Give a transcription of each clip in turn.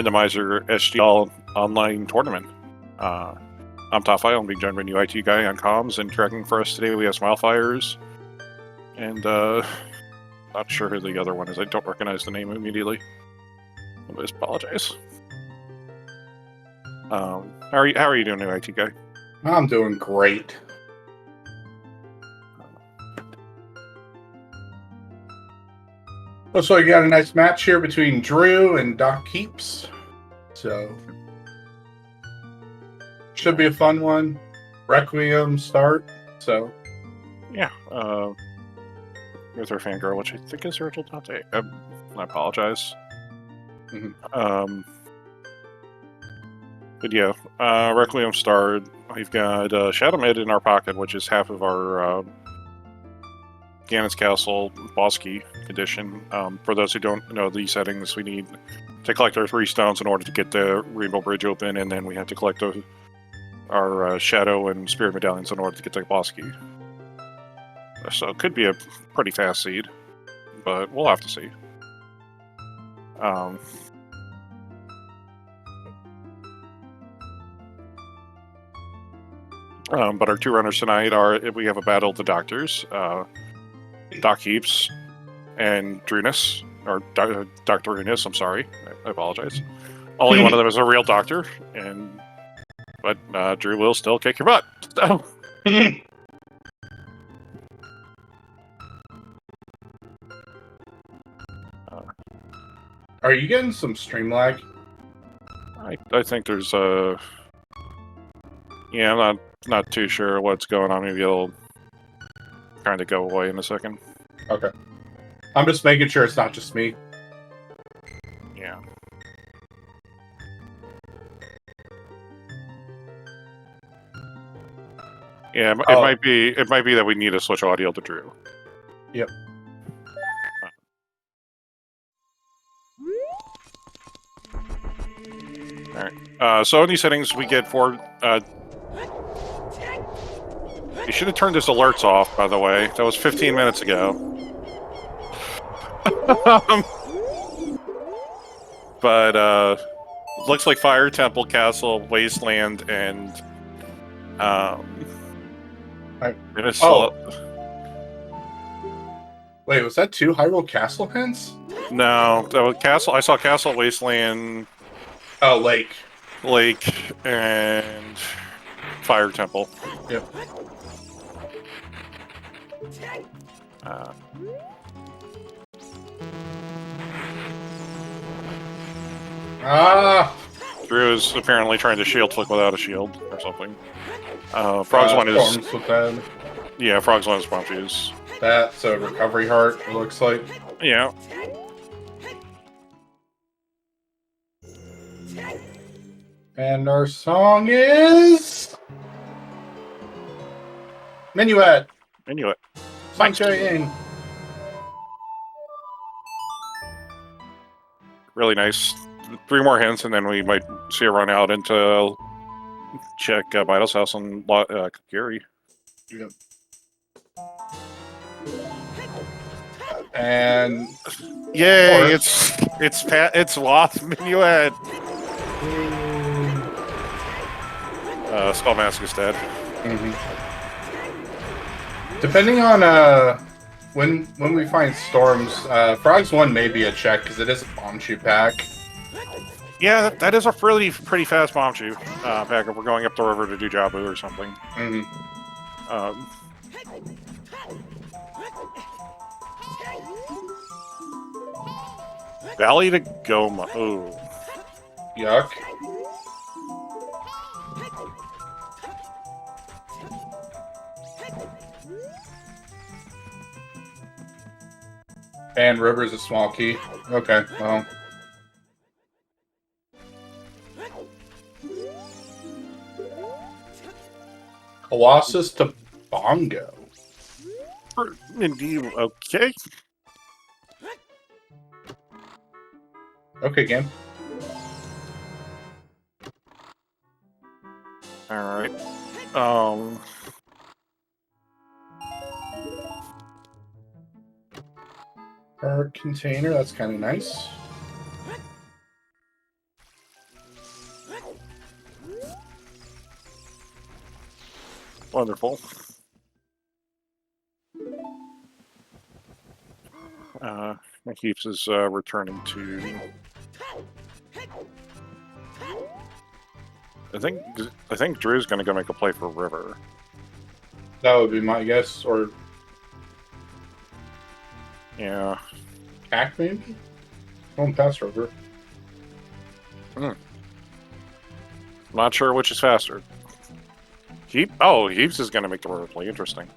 Randomizer SGL online tournament. I'm Top 5. I'm being joined by new IT guy on comms, and tracking for us today we have Wildfires. And not sure who the other one is. I don't recognize the name immediately. I just apologize. How are you doing, new IT guy? I'm doing great. Looks like you got a nice match here between Drew and Doc Keeps. So, should be a fun one. Requiem start. So, yeah. Here's our fangirl, which I think is Rachel Dante. I apologize. But yeah, Requiem starred. We've got Shadow Mid in our pocket, which is half of our Ganon's Castle boss key condition. For those who don't know these settings, we need to collect our 3 stones in order to get the Rainbow Bridge open, and then we have to collect our Shadow and Spirit medallions in order to get the boss key. So it could be a pretty fast seed, but we'll have to see. But our 2 runners tonight are, we have a battle of the doctors, Doc Heaps and Drunus, or Dr. Drunus, I'm sorry, I apologize. Only one of them is a real doctor, but Drew will still kick your butt. So. Are you getting some stream lag? I think there's yeah, I'm not too sure what's going on. Maybe it'll kind of go away in a second. Okay. I'm just making sure it's not just me. Yeah. Yeah, it might be that we need to switch audio to Drew. Yep. Alright. So in these settings we get 4 you should have turned his alerts off, by the way. That was 15 minutes ago. But looks like Fire, Temple, Castle, Wasteland, and Wait, was that 2 Hyrule Castle hints? No, that was Castle. I saw Castle, Wasteland. Oh, Lake, and Fire Temple. Yep. Drew is apparently trying to shield flick without a shield or something. Frog's one is. Yeah, Frog's one is bomb fuse. That's a recovery heart, it looks like. Yeah. And our song is Minuet. Sunshine. Really nice. 3 more hints, and then we might see a run out into check Vital's house on Gary. Yep. And yay! It's Lost Minuet. Skull Mask is dead. Depending on when we find storms, Frog's one may be a check because it is a bomb shoe pack. Yeah, that is a pretty fast bomb shoe pack if we're going up the river to do Jabu or something. Valley to Goma. Ooh. Yuck. And River's a small key. Okay, well. Colossus to Bongo. Indeed, okay. Okay, game. Alright. Our container, that's kind of nice. Wonderful. Heaps is returning to. I think Drew's going to go make a play for River. That would be my guess, or Yeah. Hack maybe. Going past River. Not sure which is faster. Heaps is going to make the River play. Interesting.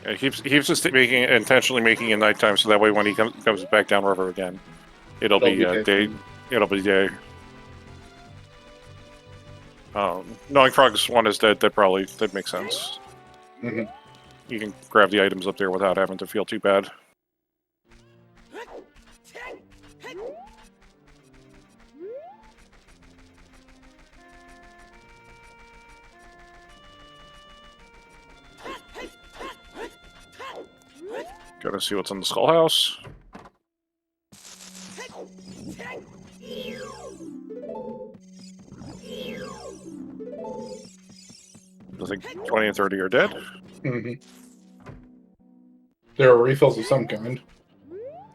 Yeah, Heaps is intentionally making it nighttime so that way when he comes back down River again, it'll be day. It'll be day. Knowing Frog's one is dead, that makes sense. Mm-hmm. You can grab the items up there without having to feel too bad. Gotta see what's in the Skull House. I think 20 and 30 are dead. Mm-hmm. There are refills of some kind.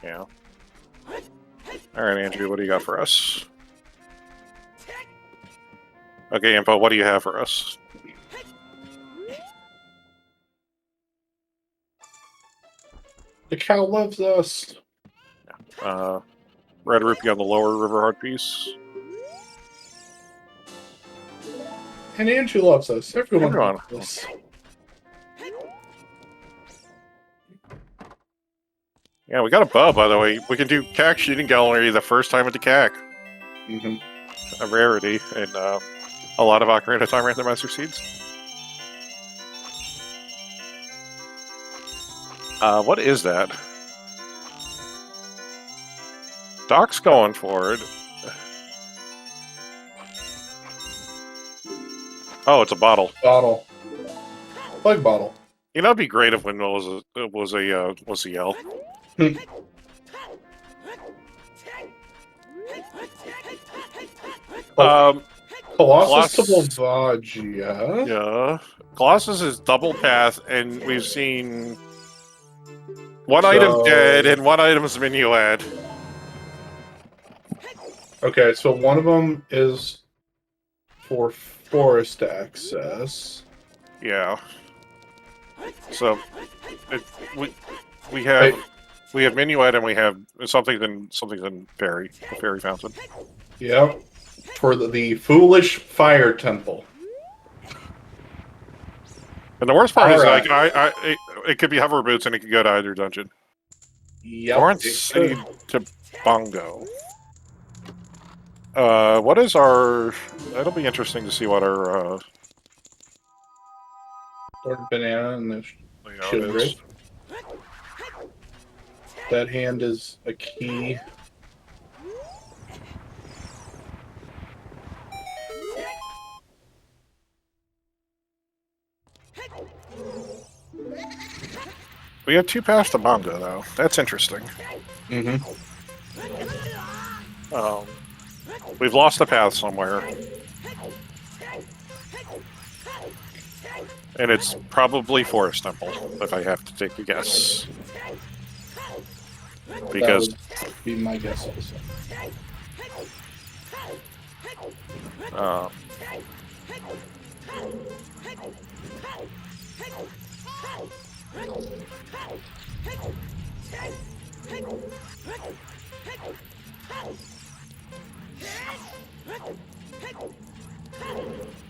Yeah. Alright, Andrew, what do you got for us? Okay, Info, what do you have for us? The cow loves us. Red Rupee on the lower River Heart piece. And Andrew loves us. Everyone loves us. Yeah, we got a bow, by the way. We can do CAC shooting gallery the first time at the CAC. Mm-hmm. A rarity, and a lot of Ocarina of Time randomizer seeds. What is that? Doc's going for it. Oh, it's a bottle. Bottle. Plug bottle. You know, it'd be great if Windmill was a yell. Colossus to Volvagia. Yeah. Colossus is double path, and we've seen one item dead and one item's minuet. Okay, so one of them is for forest access. Yeah. So we have minuet and we have something in fairy, a fairy fountain. Yep. For the foolish fire temple. And the worst part is like it could be hover boots and it could go to either dungeon. Yep. Torrent Seed to Bongo. What is our? It'll be interesting to see what our banana and the layout sugar. is. That hand is a key. We have 2 paths to Bongo, though. That's interesting. Mm-hmm. We've lost a path somewhere. And it's probably Forest Temple, if I have to take a guess. Because... That would be my guess also.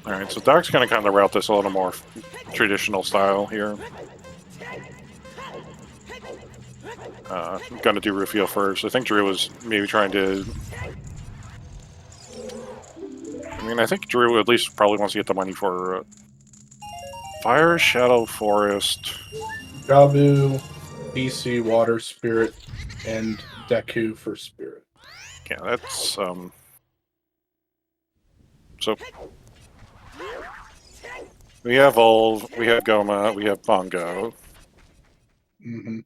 Alright, so Doc's going to kind of route this a little more traditional style here. I'm going to do Rufio first. I think Drew was maybe trying to... I mean, I think Drew at least probably wants to get the money for Fire, Shadow, Forest... Gabu, BC, Water, Spirit, and Deku for Spirit. Yeah, that's, So... We have Volve, we have Goma, we have Bongo. Mm-hmm.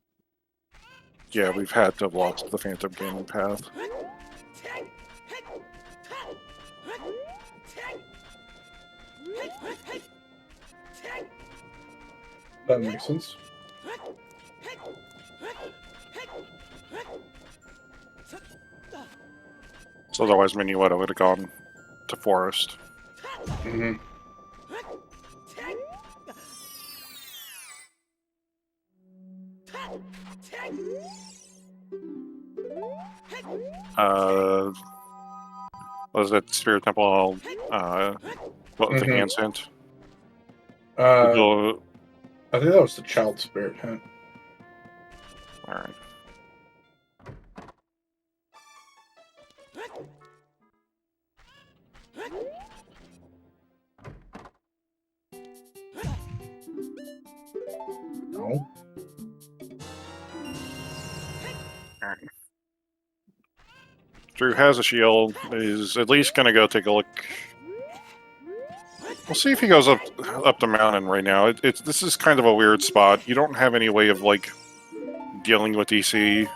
Yeah, we've had to have lost the Phantom Gaming path. That makes sense. So otherwise, Minuetta would have gone to Forest. Mm-hmm. Was that Spirit Temple? What was the Mhm. Hands Hint? I think that was the Child Spirit hint. All right. No. Alright. Drew has a shield. He's at least gonna go take a look. We'll see if he goes up the mountain right now. This is kind of a weird spot. You don't have any way of like dealing with DC.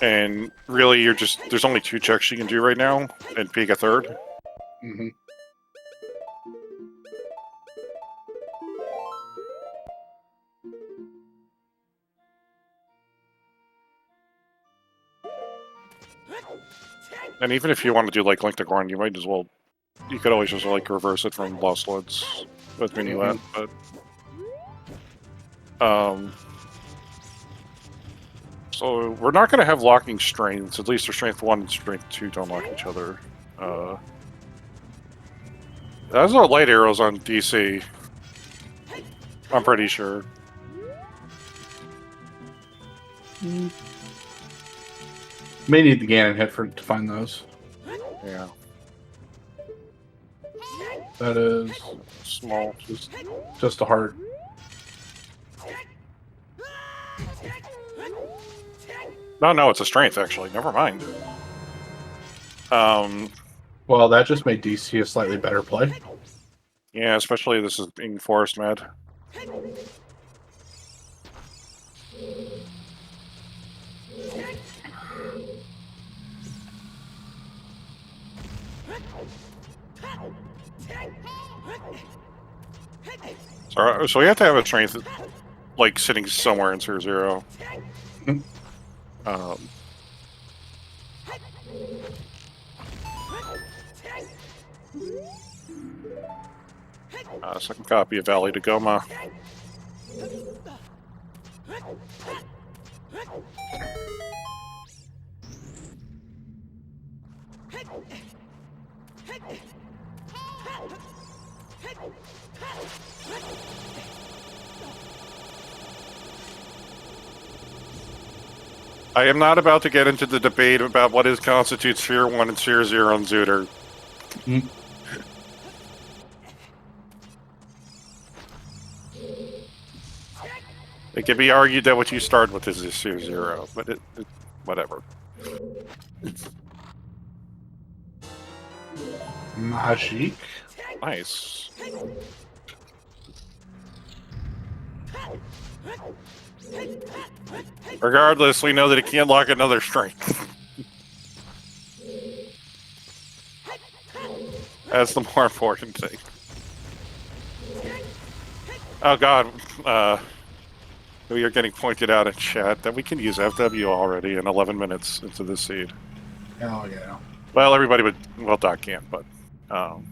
And really, there's only 2 checks you can do right now, and peek a third. Mm-hmm. And even if you want to do like Link to Gorn, you might as well. You could always just like reverse it from Lost Woods with Minuet, but so we're not going to have locking strengths. At least their strength 1 and strength 2 don't lock each other. Those are light arrows on DC. I'm pretty sure. May need the Ganon hit to find those. Yeah. That is Small. just a heart. No, it's a strength actually. Never mind. Well, that just made DC a slightly better play. Yeah, especially this is being Forest Mad. So we have to have a strength like sitting somewhere in Tier 0. Second copy of Valley to Goma. I am not about to get into the debate about what constitutes Sphere 1 and Sphere 0 on Zooter. It can be argued that what you start with is a Sphere 0, but whatever. Magic. Nice. Regardless, we know that it can't lock another strength. That's the more important thing. Oh god, we are getting pointed out in chat that we can use FW already in 11 minutes into this seed. Oh yeah. Well, everybody but, well, Doc can't, but the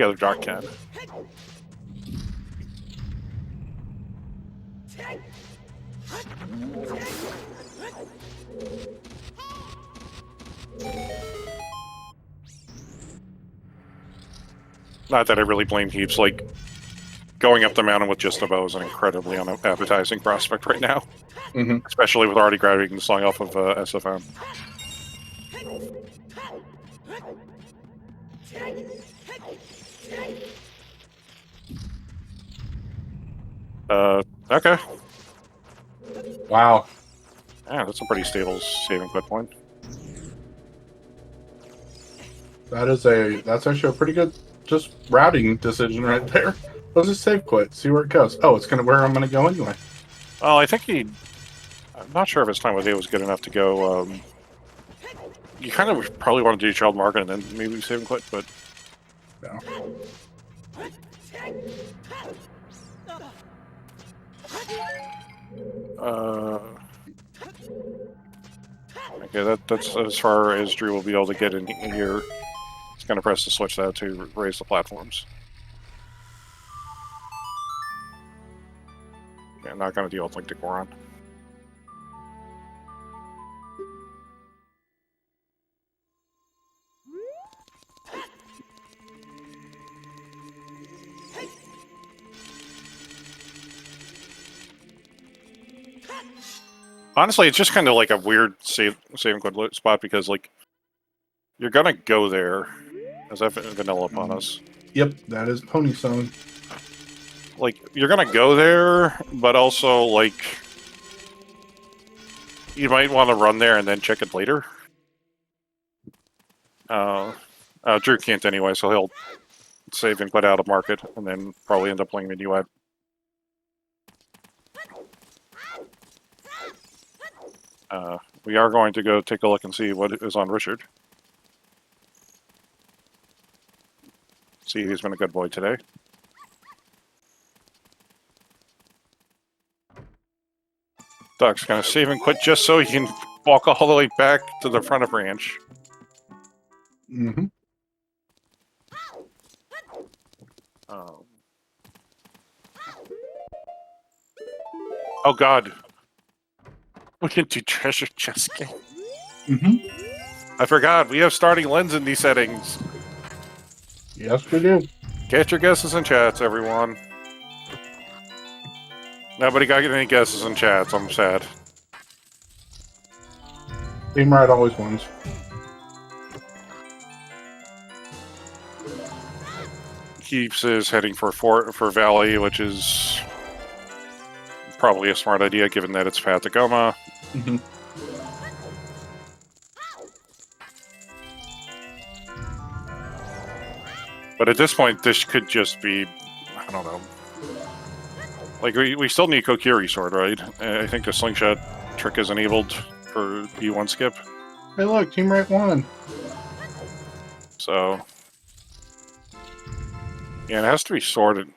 other Doc can. Not that I really blame Heaps, like, going up the mountain with just a bow is an incredibly unappetizing prospect right now. Mm-hmm. Especially with already grabbing the song off of SFM. Okay. Wow. Yeah, that's a pretty stable saving quit point. That's actually a pretty good just routing decision right there. Let's just save quit, see where it goes. Oh, it's where I'm gonna go anyway. Well, I think he I'm not sure if his time with A was good enough to go. You kind of probably want to do child market and then maybe save and quit, but Yeah. Okay, that's as far as Drew will be able to get in here. He's going to press the switch that to raise the platforms. Yeah, not going to deal with Link to Goron. Honestly, it's just kind of like a weird save and quit spot because, like, you're gonna go there. Is that vanilla upon us? Yep, that is Pony Stone. Like, you're gonna go there, but also, like, you might want to run there and then check it later. Drew can't anyway, so he'll save and quit out of market and then probably end up playing the duet. We are going to go take a look and see what is on Richard. See who's been a good boy today. Duck's gonna save and quit just so he can walk all the way back to the front of ranch. Mm-hmm. Oh god. We can do treasure chest game. Mm-hmm. I forgot, we have starting lens in these settings. Yes, we do. Get your guesses in chats, everyone. Nobody got any guesses in chats, I'm sad. Team Ride always wins. Keeps is heading for Valley, which is probably a smart idea given that it's path to Goma. Mm-hmm. But at this point, this could just be, I don't know. Like, we still need Kokiri Sword, right? I think the slingshot trick is enabled for B1 skip. Hey, look, Team Right won. So, yeah, it has to be sword. It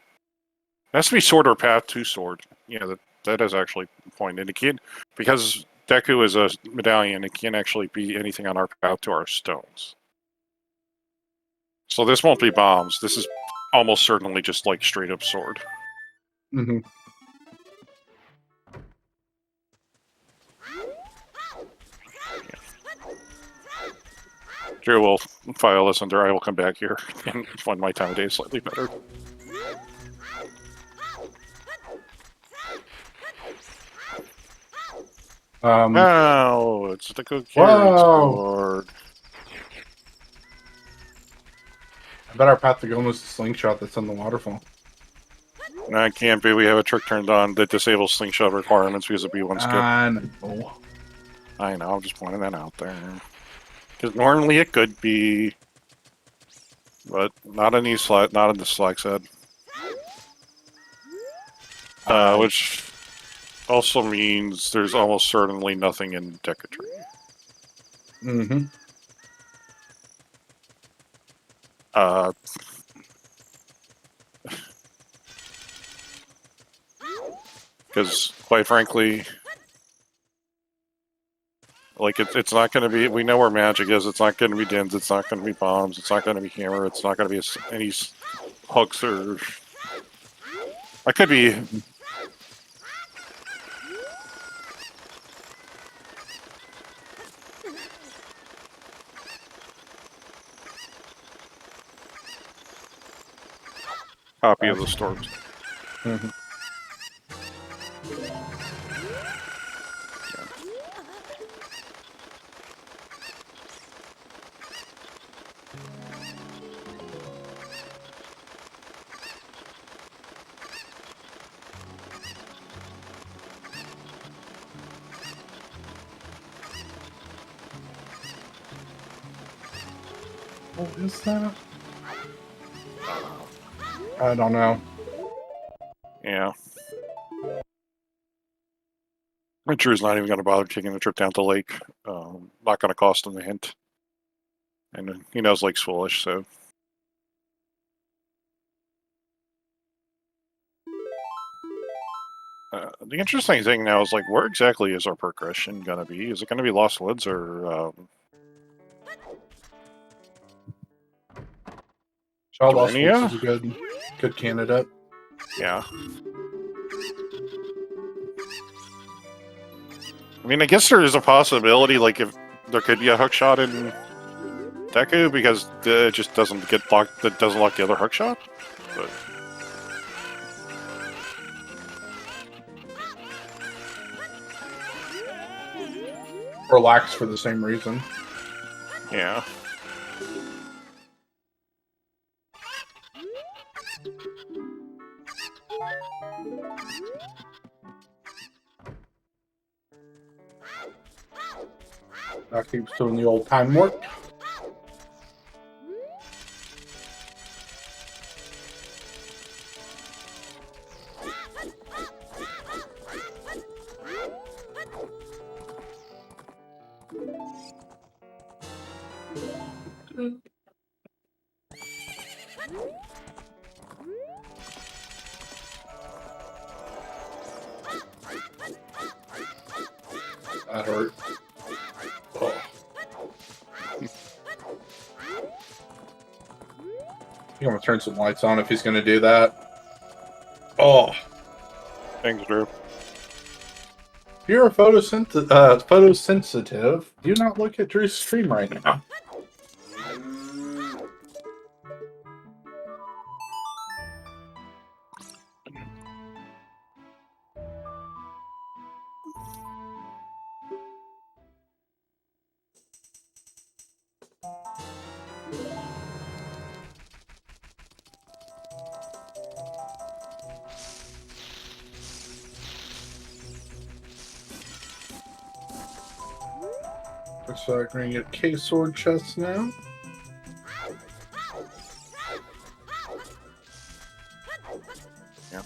has to be sword or path to sword. Yeah, that is actually the point. And it can't, because Deku is a medallion, it can't actually be anything on our path to our stones. So this won't be bombs. This is almost certainly just like straight up sword. Mm-hmm. Drew will file this under I will come back here and find my time of day is slightly better. Wow, it's the Kokiri Sword. I bet our path to Goma is the slingshot that's on the waterfall. No, it can't be. We have a trick turned on that disables slingshot requirements because of B1 skip. No. I know, I'm just pointing that out there. Because normally it could be, but not in these not in the select set. Which also means there's almost certainly nothing in Decatry. Mm-hmm. Because, quite frankly, like, it's not going to be, we know where magic is, it's not going to be dins, it's not going to be bombs, it's not going to be hammer, it's not going to be any hooks or... I could be... Copy of the storms. Mm-hmm. What is that? I don't know. Yeah. Drew's not even going to bother taking the trip down to the lake. Not going to cost him the hint. And he knows Lake's foolish, so. The interesting thing now is, like, where exactly is our progression going to be? Is it going to be Lost Woods or... Shaw Lost Dorinia? Woods is a good candidate. Yeah. I mean, I guess there is a possibility, like, if there could be a hook shot in Deku, because it just doesn't get locked, that doesn't lock the other hook shot. But Or lacks for the same reason. yeah. That keeps doing the old time warp. That hurt. Oh. I'm gonna turn some lights on if he's gonna do that. Oh. Thanks, Drew. If you're a photosensitive, do not look at Drew's stream right now. So I'm going to get K-Sword chest now. Yeah.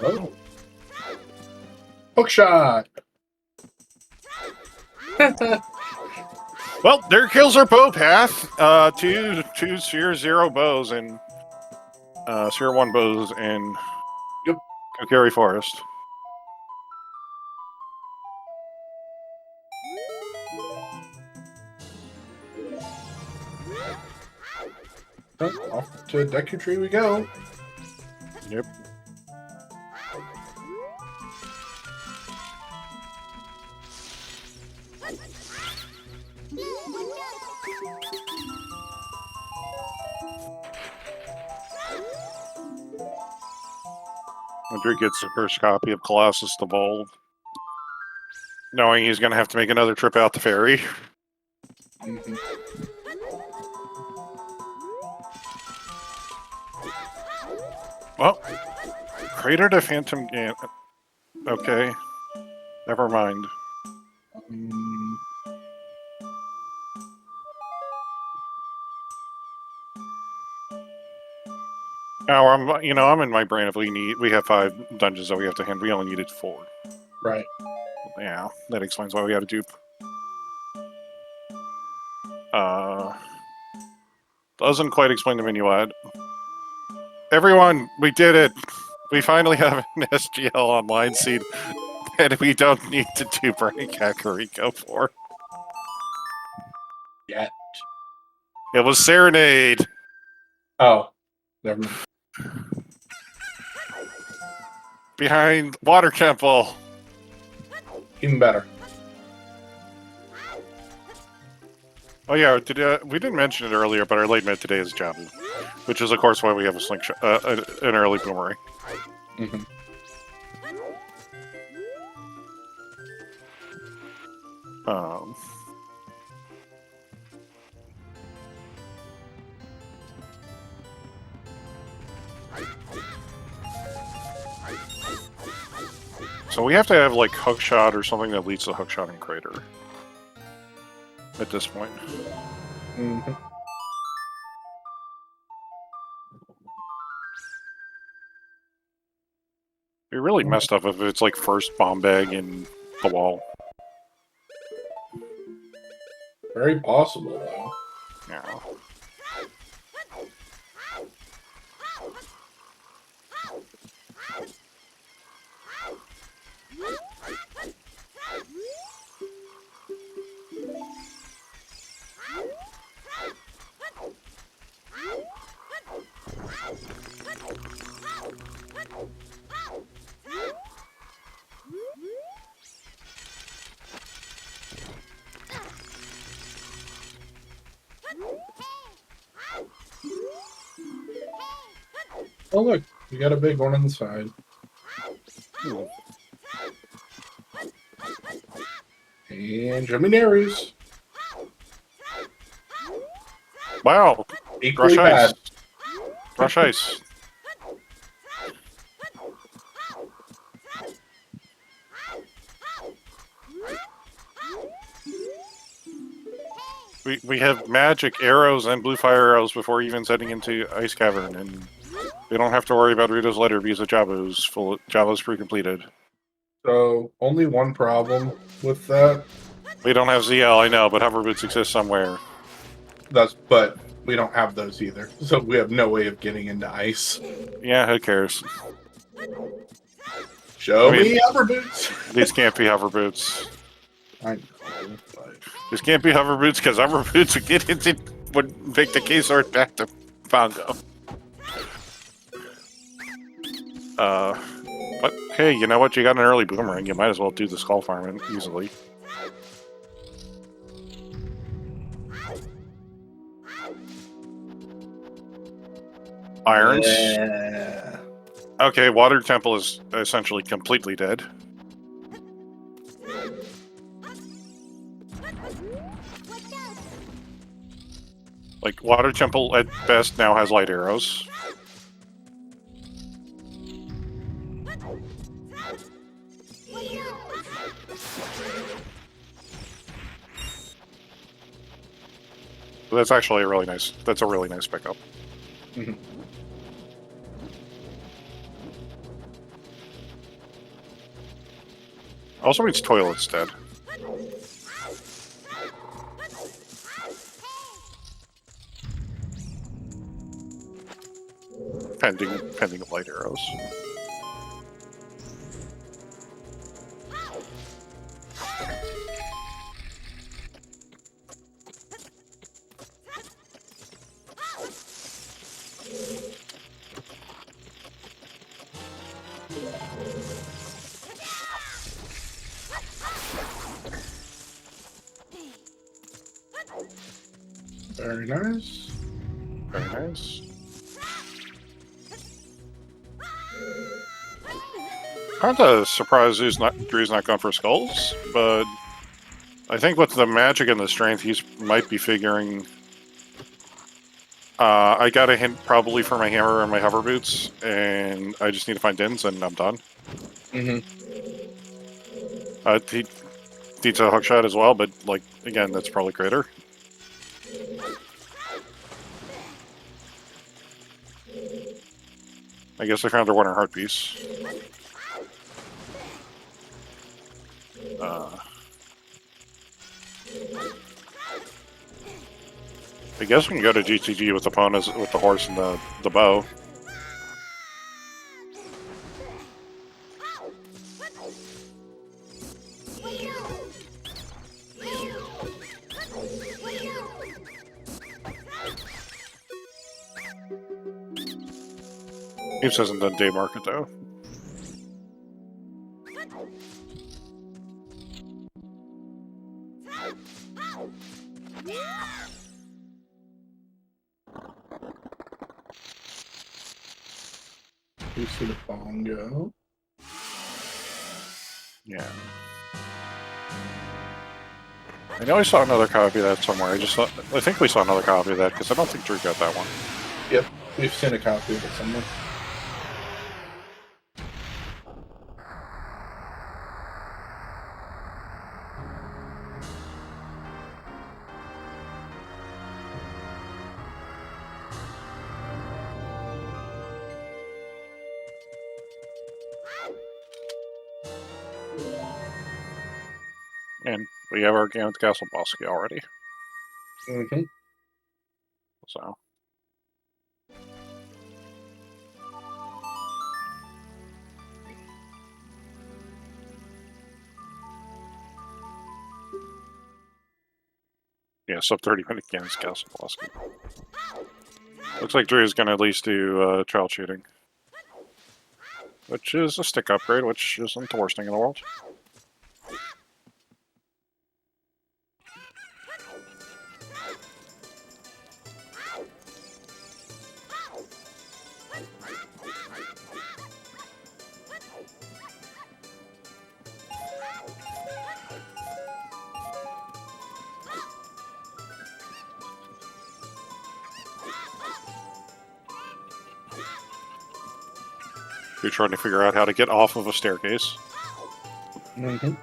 Oh. Hook shot! Well, there kills our bow path. Two Sphere 0 bows and Sphere 1 bows in Kokiri Forest. Oh, off to Deku Tree we go. Yep. Drew gets the first copy of Colossus the Bold, knowing he's going to have to make another trip out the ferry. Mm-hmm. Well, Crater to Phantom Gan. Okay, never mind. Now I'm in my brain. If we have 5 dungeons that we have to hand. We only needed 4. Right. Yeah, that explains why we had a dupe. Doesn't quite explain the minuet. Everyone, we did it. We finally have an SGL online seed, and we don't need to do Brain Kakariko for. Yet. It was Serenade. Oh, never mind. Behind Water Temple. Even better. Oh yeah, we didn't mention it earlier, but our late mid today is Jabu, which is of course why we have a slingshot, an early boomerang. Mm-hmm. So we have to have like hookshot or something that leads to hookshot and crater. At this point. Mm-hmm. It really messed up if it's like first bomb bag in the wall. Very possible, though. Yeah. Oh, look. We got a big one on the side. Hmm. And Luminaries. Wow! Equally Rush bad. ice! Rush ice! We have magic arrows and blue fire arrows before even setting into Ice Cavern, and we don't have to worry about Rito's letter because Java's pre-completed. So, only one problem with that. We don't have ZL, I know, but hover boots exist somewhere. But we don't have those either. So we have no way of getting into ice. Yeah, who cares? Show I mean, me hover boots. These can't be hover boots. I know, but These can't be hover boots because hover boots would make the case art back to Bongo. But hey, you know what? You got an early boomerang. You might as well do the skull farm easily. Irons. yeah. Okay, Water Temple is essentially completely dead. Like, Water Temple at best now has light arrows. So that's actually a really nice pickup. Mm-hmm. Also means toilet's dead. Pending light arrows. Very nice. Very nice. Kinda surprised Drew's not gone for skulls, but I think with the magic and the strength, he might be figuring. I got a hint probably for my hammer and my hover boots, and I just need to find dins, and I'm done. Mm-hmm. He needs a hookshot as well, but like again, that's probably greater. I guess I found their Wonder Heart piece. I guess we can go to GTG with the opponents with the horse and the bow. Eves hasn't done day market though. Piece of the bongo. Yeah. I know I saw another copy of that somewhere. I think we saw another copy of that because I don't think Drew got that one. Yep, we've seen a copy of it somewhere. And we have our Gannon's Castle Bosky already. Mm-hmm. So. Yeah, sub 30-minute Gannon's Castle Bosky. Looks like Drew's gonna at least do trial shooting. Which is a stick upgrade, which isn't the worst thing in the world. You're trying to figure out how to get off of a staircase. Mm-hmm.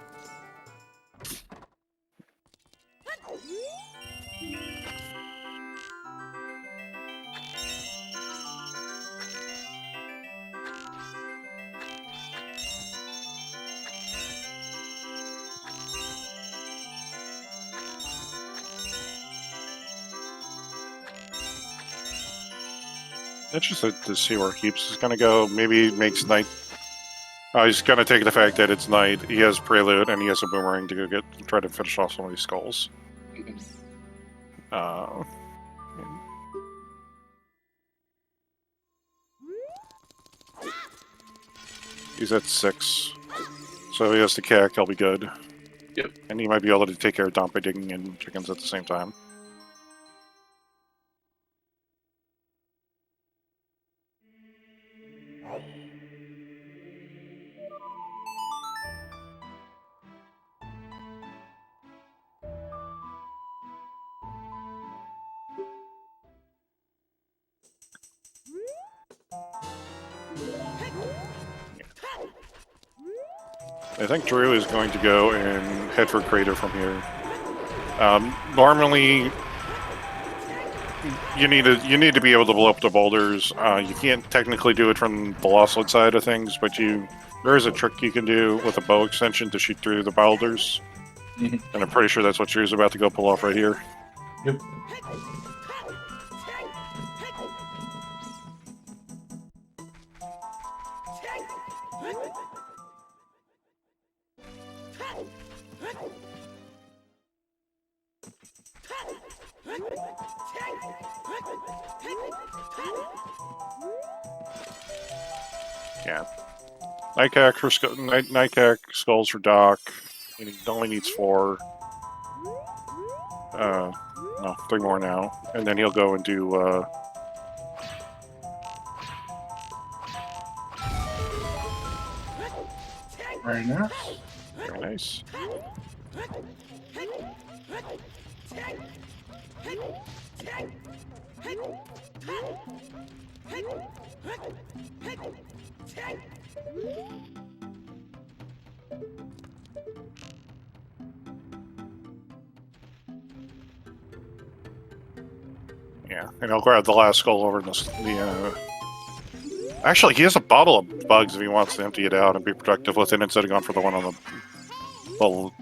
Interested to see where Heaps is gonna go. Maybe he makes night. He's gonna take the fact that it's night. He has Prelude and he has a Boomerang to go try to finish off some of these skulls. He's at 6, so he has to kick. He'll be good. Yep. And he might be able to take care of Dompe digging and chickens at the same time. I think Drew is going to go and head for Crater from here. Normally, you need to be able to blow up the boulders. You can't technically do it from the Lost side of things, but there is a trick you can do with a bow extension to shoot through the boulders. Mm-hmm. And I'm pretty sure that's what Drew's about to go pull off right here. Yep. Yeah. Nightcack skulls for Doc. He only needs 4. No, 3 more now. And then he'll go and do, Very nice. Very nice. Yeah, and I'll grab the last skull over the Actually, he has a bottle of bugs if he wants to empty it out and be productive with it instead of going for the one on the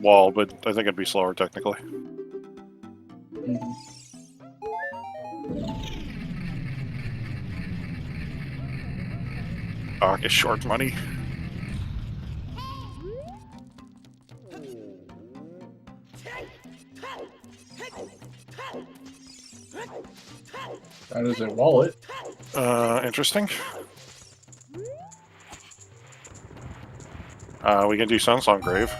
wall, but I think it'd be slower technically. Mm-hmm. Doc is short money. That is a wallet. Interesting. We can do Sunsong Grave.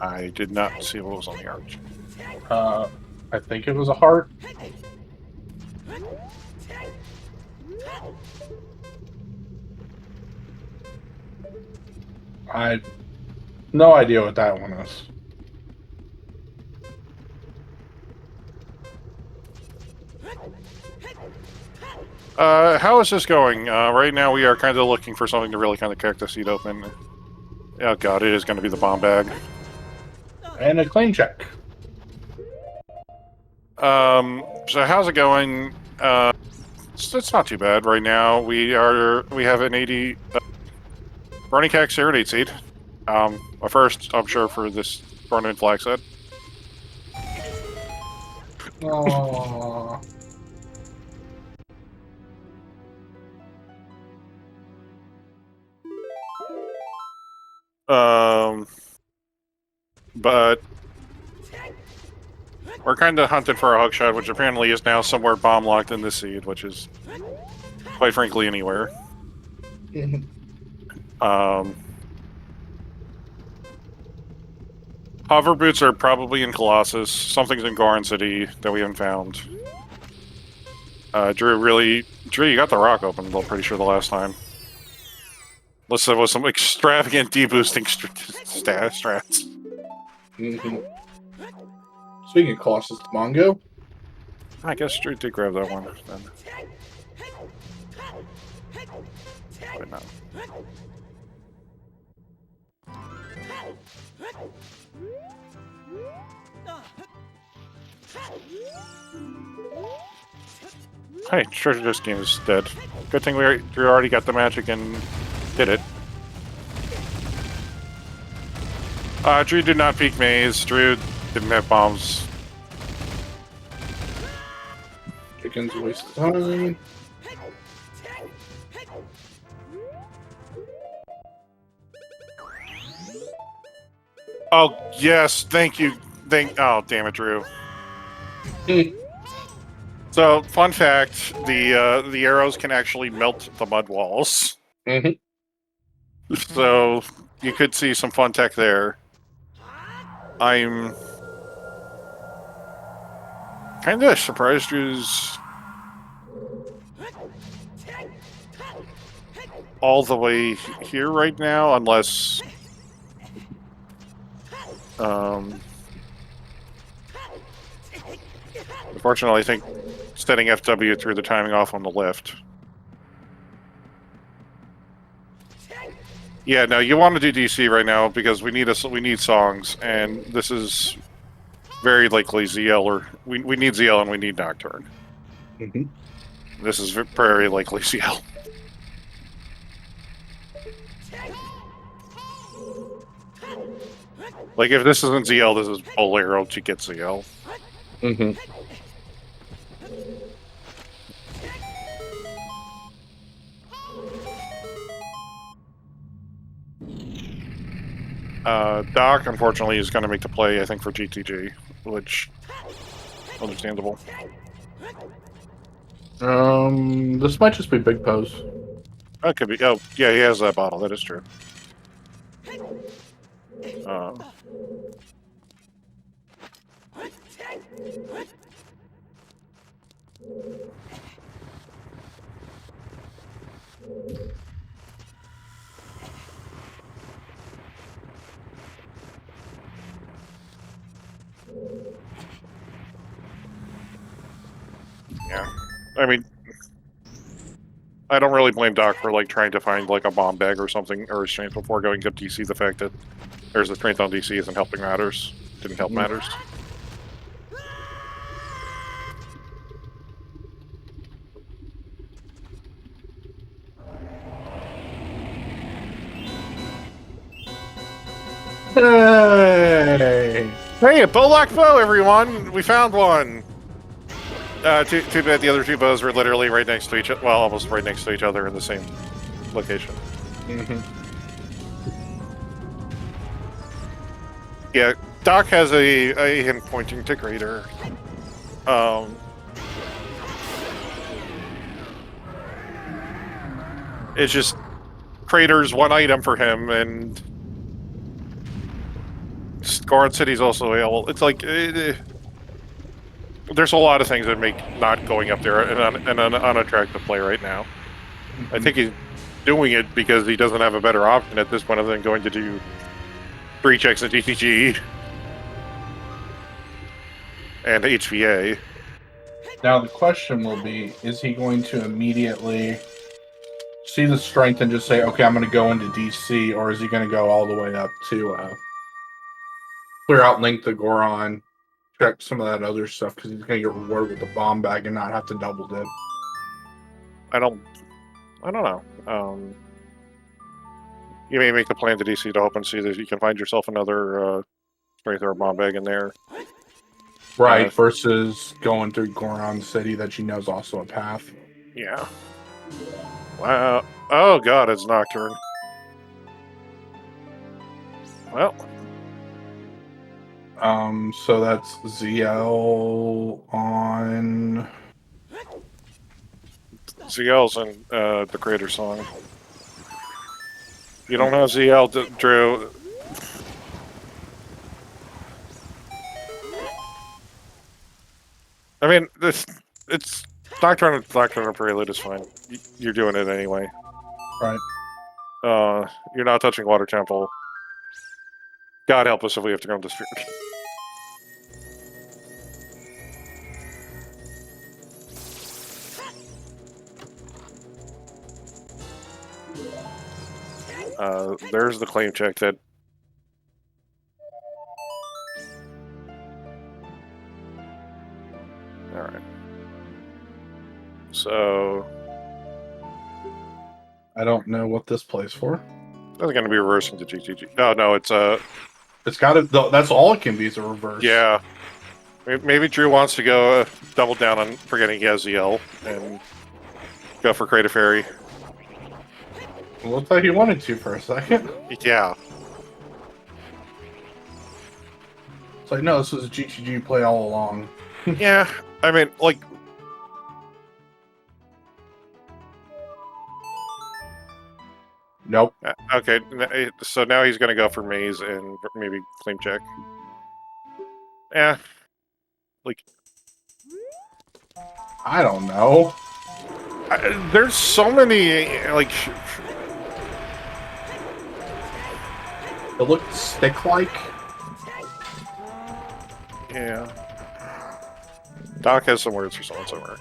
I did not see what was on the arch. I think it was a heart. I no idea what that one is. How is this going? Right now we are kind of looking for something to really kind of crack the seat open. Oh god, it is going to be the bomb bag. And a claim check. So how's it going? It's not too bad right now. We have an 80 Burning Cax Serenade Seed. A first, I'm sure, for this tournament flag set. Aww. But we're kind of hunting for a hookshot, which apparently is now somewhere bomb locked in this seed, which is, quite frankly, anywhere. Hover boots are probably in Colossus. Something's in Goron City that we haven't found. Drew, you got the rock open, I'm pretty sure, the last time. Unless there was some extravagant deboosting strats. Speaking of Colossus, Mongo. I guess Drew did grab that one. Then. But no. Hey, Treasure Disc game is dead. Good thing Drew already got the magic and did it. Drew did not peek maze. Drew didn't have bombs. Chicken's a waste of time. Oh, yes, thank you. Oh, damn it, Drew. So, fun fact, the arrows can actually melt the mud walls. So, you could see some fun tech there. I'm kind of surprised Drew's all the way here right now, unless unfortunately, I think setting FW threw the timing off on the lift. Yeah, no, you want to do DC right now because we need songs, and this is very likely ZL, or we need ZL and we need Nocturne. This is very likely ZL. Like, if this isn't ZL, this is Bolero to get ZL. Doc, unfortunately, is going to make the play, I think, for GTG, which understandable. This might just be Big Pose. That could be. Oh, yeah, he has that bottle. That is true. Yeah, I mean, I don't really blame Doc for like trying to find like a bomb bag or something or a strength before going up DC. The fact that there's a strength on DC isn't helping matters. Didn't help matters. Hey, a bowlock bow, everyone! We found one! Too bad the other two bows were literally right next to each other. Well, almost right next to each other in the same location. Yeah, Doc has a him pointing to greater. It's just Crater's one item for him, and Goron City's also available. It's like there's a lot of things that make not going up there an unattractive play right now. I think he's doing it because he doesn't have a better option at this point other than going to do 3 checks at DTG and HVA. Now the question will be, is he going to immediately see the strength and just say, okay, I'm going to go into DC, or is he going to go all the way up to clear out Link the Goron, check some of that other stuff, because he's going to get rewarded with the bomb bag and not have to double dip? I don't know. You may make a plan to DC to hope and see that you can find yourself another strength or a bomb bag in there. Right, versus going through Goron City that you know is also a path. Yeah. Wow. Oh god, it's Nocturne. Well. So that's ZL on... ZL's in the Creator song. You don't have ZL, Drew. I mean, it's Nocturne Prelude is fine. You're doing it anyway. Right. You're not touching Water Temple. God help us if we have to go into Spirit. There's the claim check that... Alright. So... I don't know what this plays for. That's going to be reversing to GTG. Oh, no, it's It's got to... That's all it can be is a reverse. Yeah. Maybe Drew wants to go double down on forgetting he has ZL and go for Creative Fairy. It looked like he wanted to for a second. Yeah. It's like, no, this was a GTG play all along. Yeah, I mean, like... Nope. Okay, so now he's going to go for Maze and maybe claim check. Yeah. Like... I don't know. There's so many, like... It looked stick-like. Yeah. Doc has some words for someone somewhere.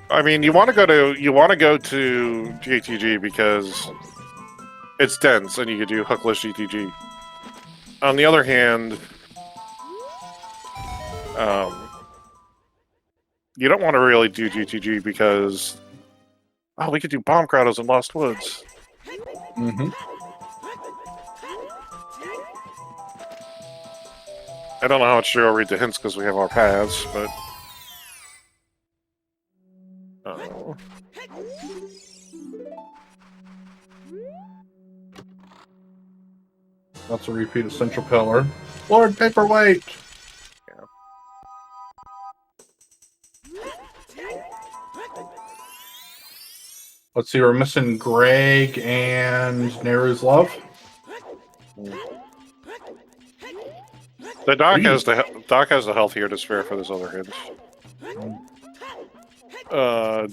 I mean, you want to go to GTG because it's dense and you could do hookless GTG. On the other hand, you don't want to really do GTG because we could do bomb grottos in Lost Woods. Mm-hmm. I don't know how much to read the hints because we have our paths, but... That's a repeat of Central Pillar. Lord Paperweight! Yeah. Let's see, we're missing Greg and Neru's Love. The Doc has the health here to spare for this other hint.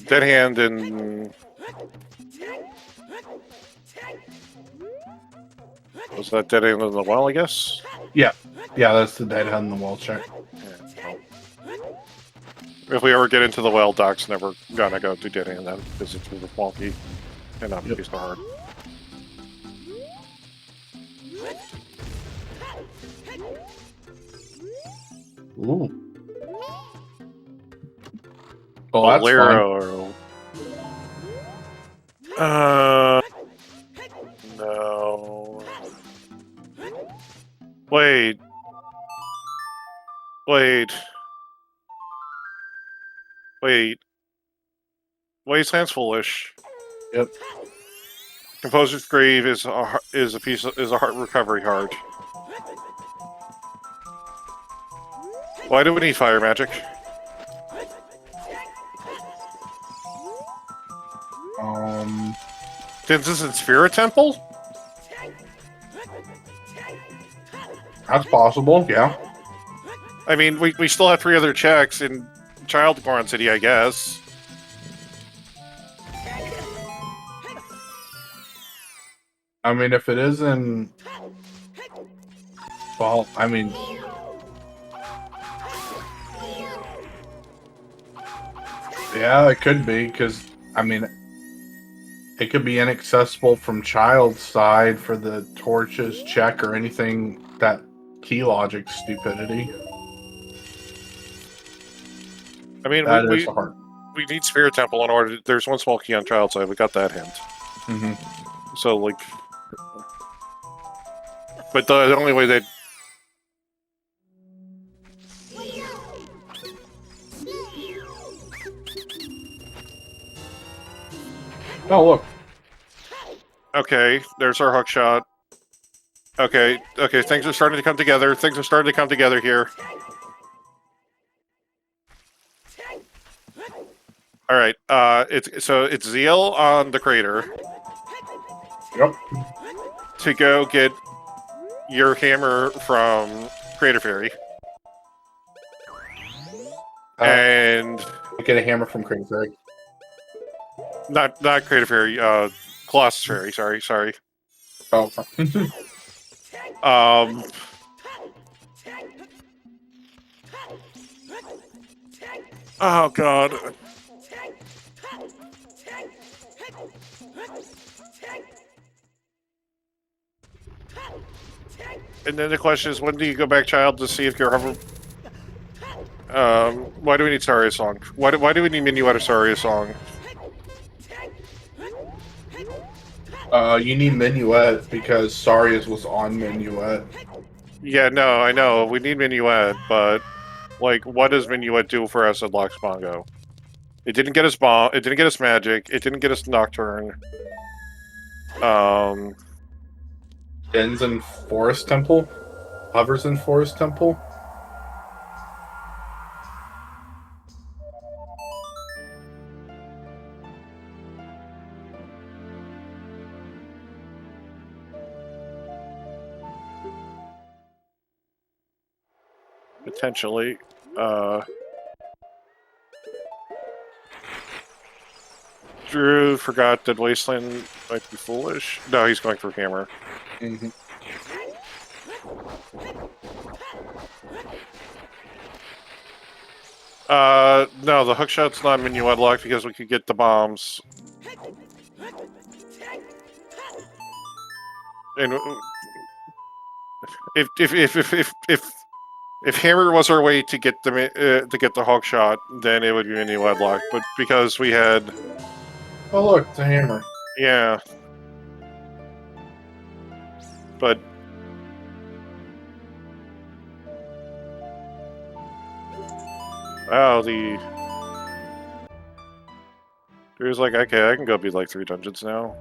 Dead Hand and... Was that Dead Hand in the Well, I guess? Yeah. Yeah, that's the Dead Hand in the Well check. Yeah, well. If we ever get into the well, Doc's never gonna go to Dead Hand then, because it's really wonky and not be so hard. Ooh. Oh, that's Bolero. No. Wait. Wasteland's foolish. Yep. Composer's Grave is a heart recovery heart. Why do we need fire magic? Is this in Spirit Temple? That's possible, yeah. I mean, we still have 3 other checks in Child Goron City, I guess. I mean, if it isn't... Well, I mean... Yeah, it could be, because, I mean... It could be inaccessible from Child's side for the torches check or anything that key logic stupidity. I mean, That is hard. we need Spirit Temple in order. There's one small key on child side. We got that hint. Mm-hmm. So like, but the only way that. Oh, look. Okay, there's our hook shot. Okay, things are starting to come together. Things are starting to come together here. All right, it's Zeal on the crater. Yep. To go get your hammer from Crater Fairy. And get a hammer from Crater Fairy. Not Crater Fairy, Colossus Fairy, sorry. Oh. Oh god. And then the question is, when do you go back, child, to see if you're hover? Why do we need Saria Song? Why do we need Minuet or Saria Song? You need Minuet because Saria's was on Minuet. Yeah, no, I know. We need Minuet, but like, what does Minuet do for us at Lox Bongo? It didn't get us bomb. It didn't get us magic. It didn't get us Nocturne. Dens in Forest Temple. Hovers in Forest Temple. Potentially. Drew forgot that Wasteland might be foolish. No, he's going for Hammer. Mm-hmm. No, the hookshot's not Minuet locked because we could get the bombs. And if Hammer was our way to get the hook shot, then it would be Minuet locked. But because we had, oh look, it's a hammer. Yeah. But wow, Drew's like, okay, I can go beat like 3 dungeons now.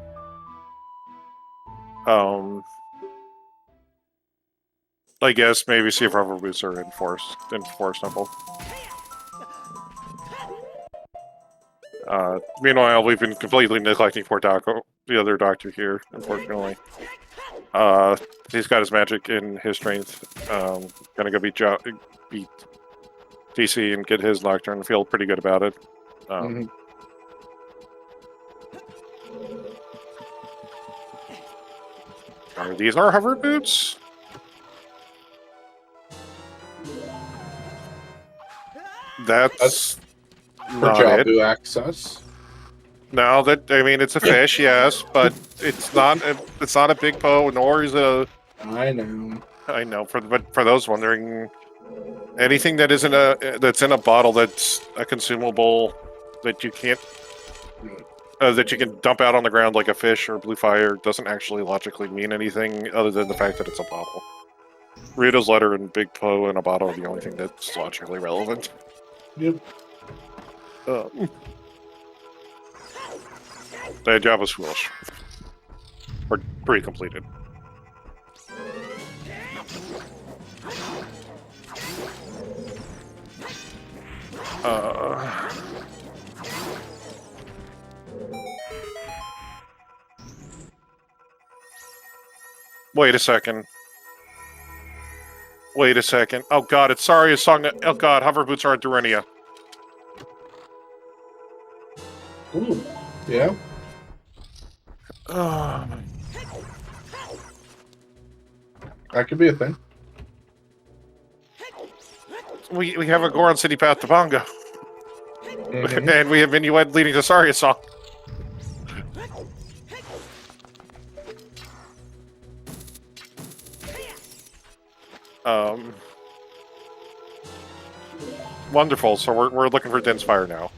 I guess maybe see if rubber boots are in Forest Temple. Meanwhile, we've been completely neglecting poor Doc, the other doctor here, unfortunately. He's got his magic and his strength. Gonna go beat DC and get his Nocturne and feel pretty good about it. Are these our hover boots? That's for not Jabu it. access. No, I mean it's a fish, yes, but it's not a big Poe, nor is it a. I know. But for those wondering, anything that isn't that's in a bottle that's a consumable that you can't that you can dump out on the ground like a fish or blue fire doesn't actually logically mean anything other than the fact that it's a bottle. Rita's letter and Big Poe in a bottle are the only thing that's logically relevant. Yep. The job was foolish. Or pre-completed. Wait a second. Oh god, it's sorry, a song. Oh god, hover boots are in Durenia. Ooh, yeah. That could be a thing. We have a Goron City path to Bongo. And we have Minuet leading to Saria Song. Wonderful. So we're looking for dense fire now.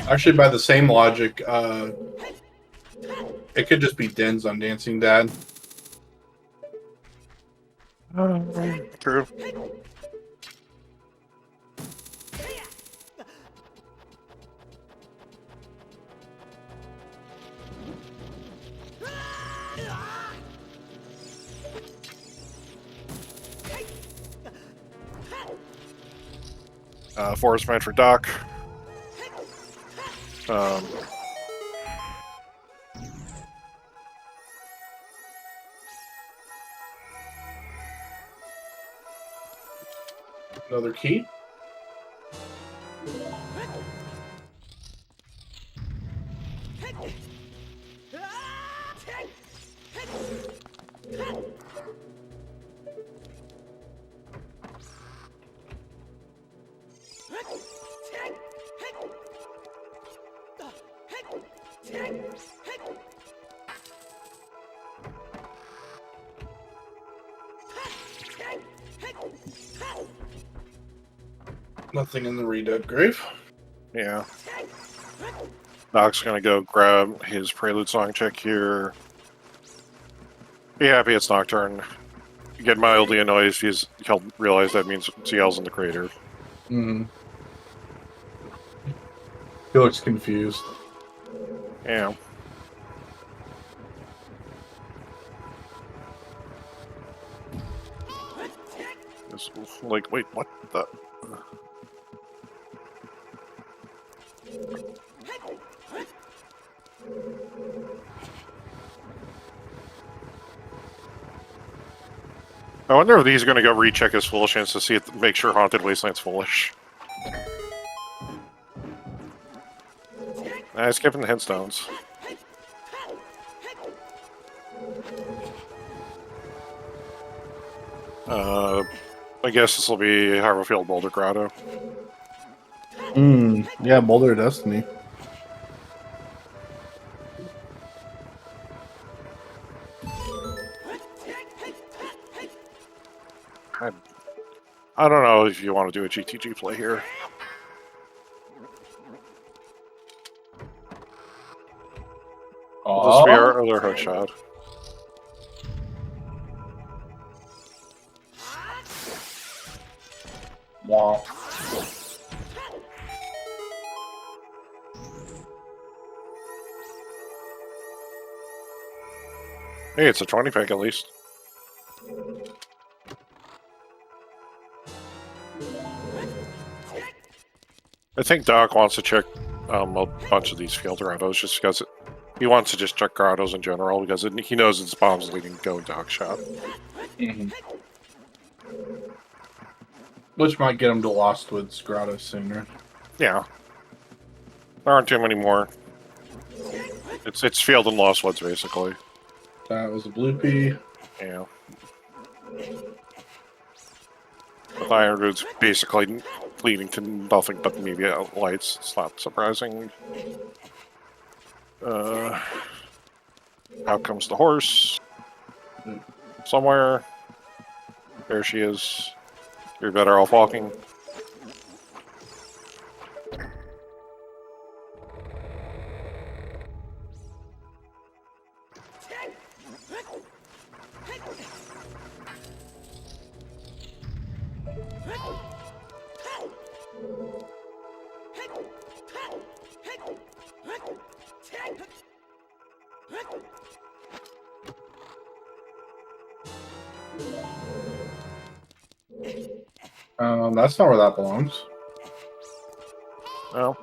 Actually, by the same logic, it could just be Dens on Dancing Dad. True. Forest Man for Doc. Another key. Nothing in the redug grave. Yeah. Doc's gonna go grab his prelude song check here. Be happy it's Nocturne. Get mildly annoyed if he'll realize that means CL's in the crater. Hmm. He looks confused. Yeah. It's like, wait, what the? I wonder if he's going to go recheck his foolishness to see if, make sure Haunted Wasteland's foolish. Nah, skipping the headstones. I guess this will be Harvowfield Boulder Grotto. Yeah, Boulder Destiny. I don't know if you want to do a GTG play here. Will this be our other hook shot? Wow. Hey, it's a 20 pack at least. I think Doc wants to check a bunch of these field grottos just because he wants to just check grottos in general because he knows it's bombs leading go Doc shot. Mm-hmm. Which might get him to Lost Woods Grotto sooner. Yeah. There aren't too many more. It's field and Lost Woods basically. That was a bloopy. Yeah. With Ironwood's basically leading to nothing but maybe lights. It's not surprising. Out comes the horse. Somewhere. There she is. You're better off walking. That's not where that belongs. Well.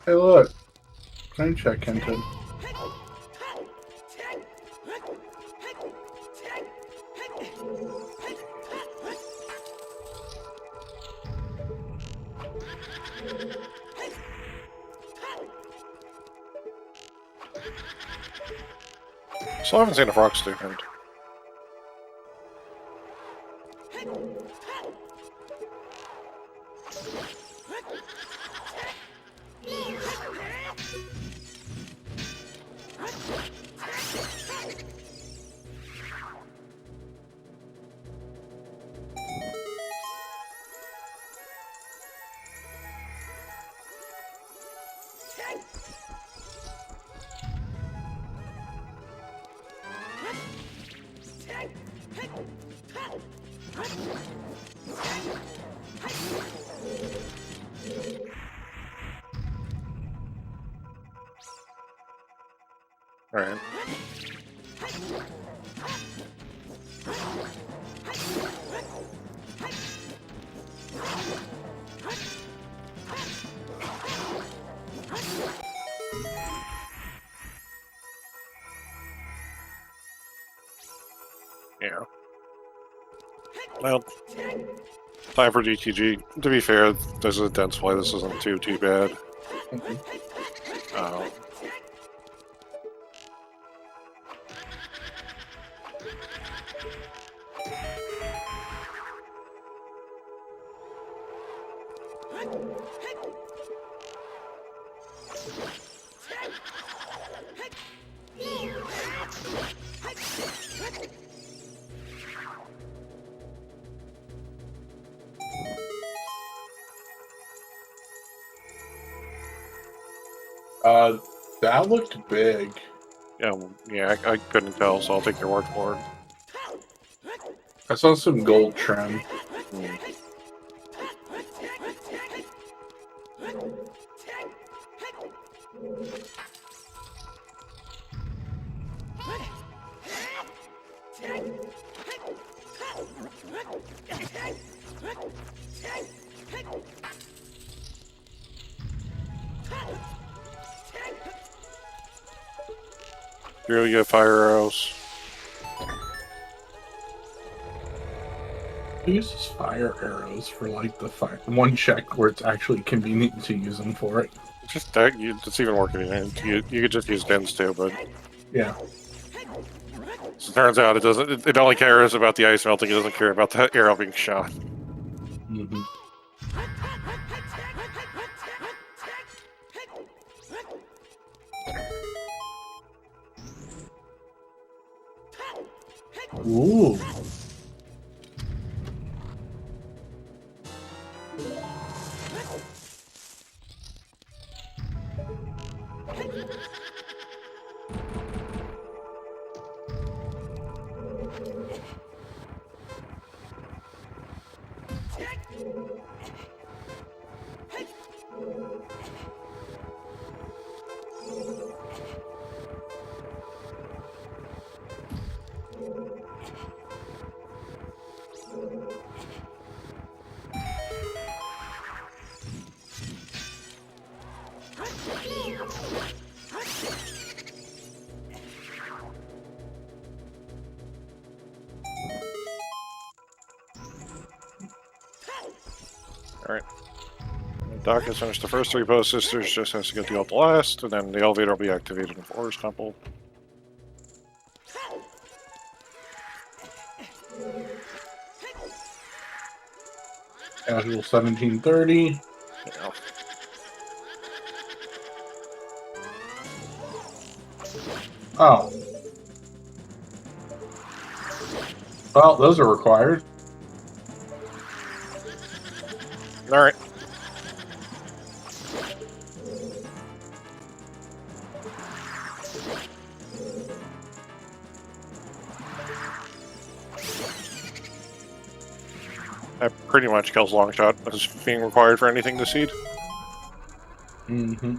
Hey, look. Claim check hinted. Still haven't seen a frog statement. Alright. Yeah. Well, time for DTG. To be fair, there's a dense play. This isn't too bad. That looked big. Yeah, I couldn't tell, so I'll take your word for it. I saw some gold trim. Really good fire arrows. Who uses fire arrows for like the one check where it's actually convenient to use them for it? Just that, it's even more convenient. You could just use dens too, but yeah. So it turns out it doesn't. It only cares about the ice melting. It doesn't care about the arrow being shot. Mm-hmm. Ooh. Alright. Doc has finished the first 3 post sisters, just has to get the ult last, and then the elevator will be activated in Forest Temple. Casual 1730. Yeah. Oh. Well, those are required. Alright. That pretty much kills Longshot as being required for anything to seed. Mm-hmm.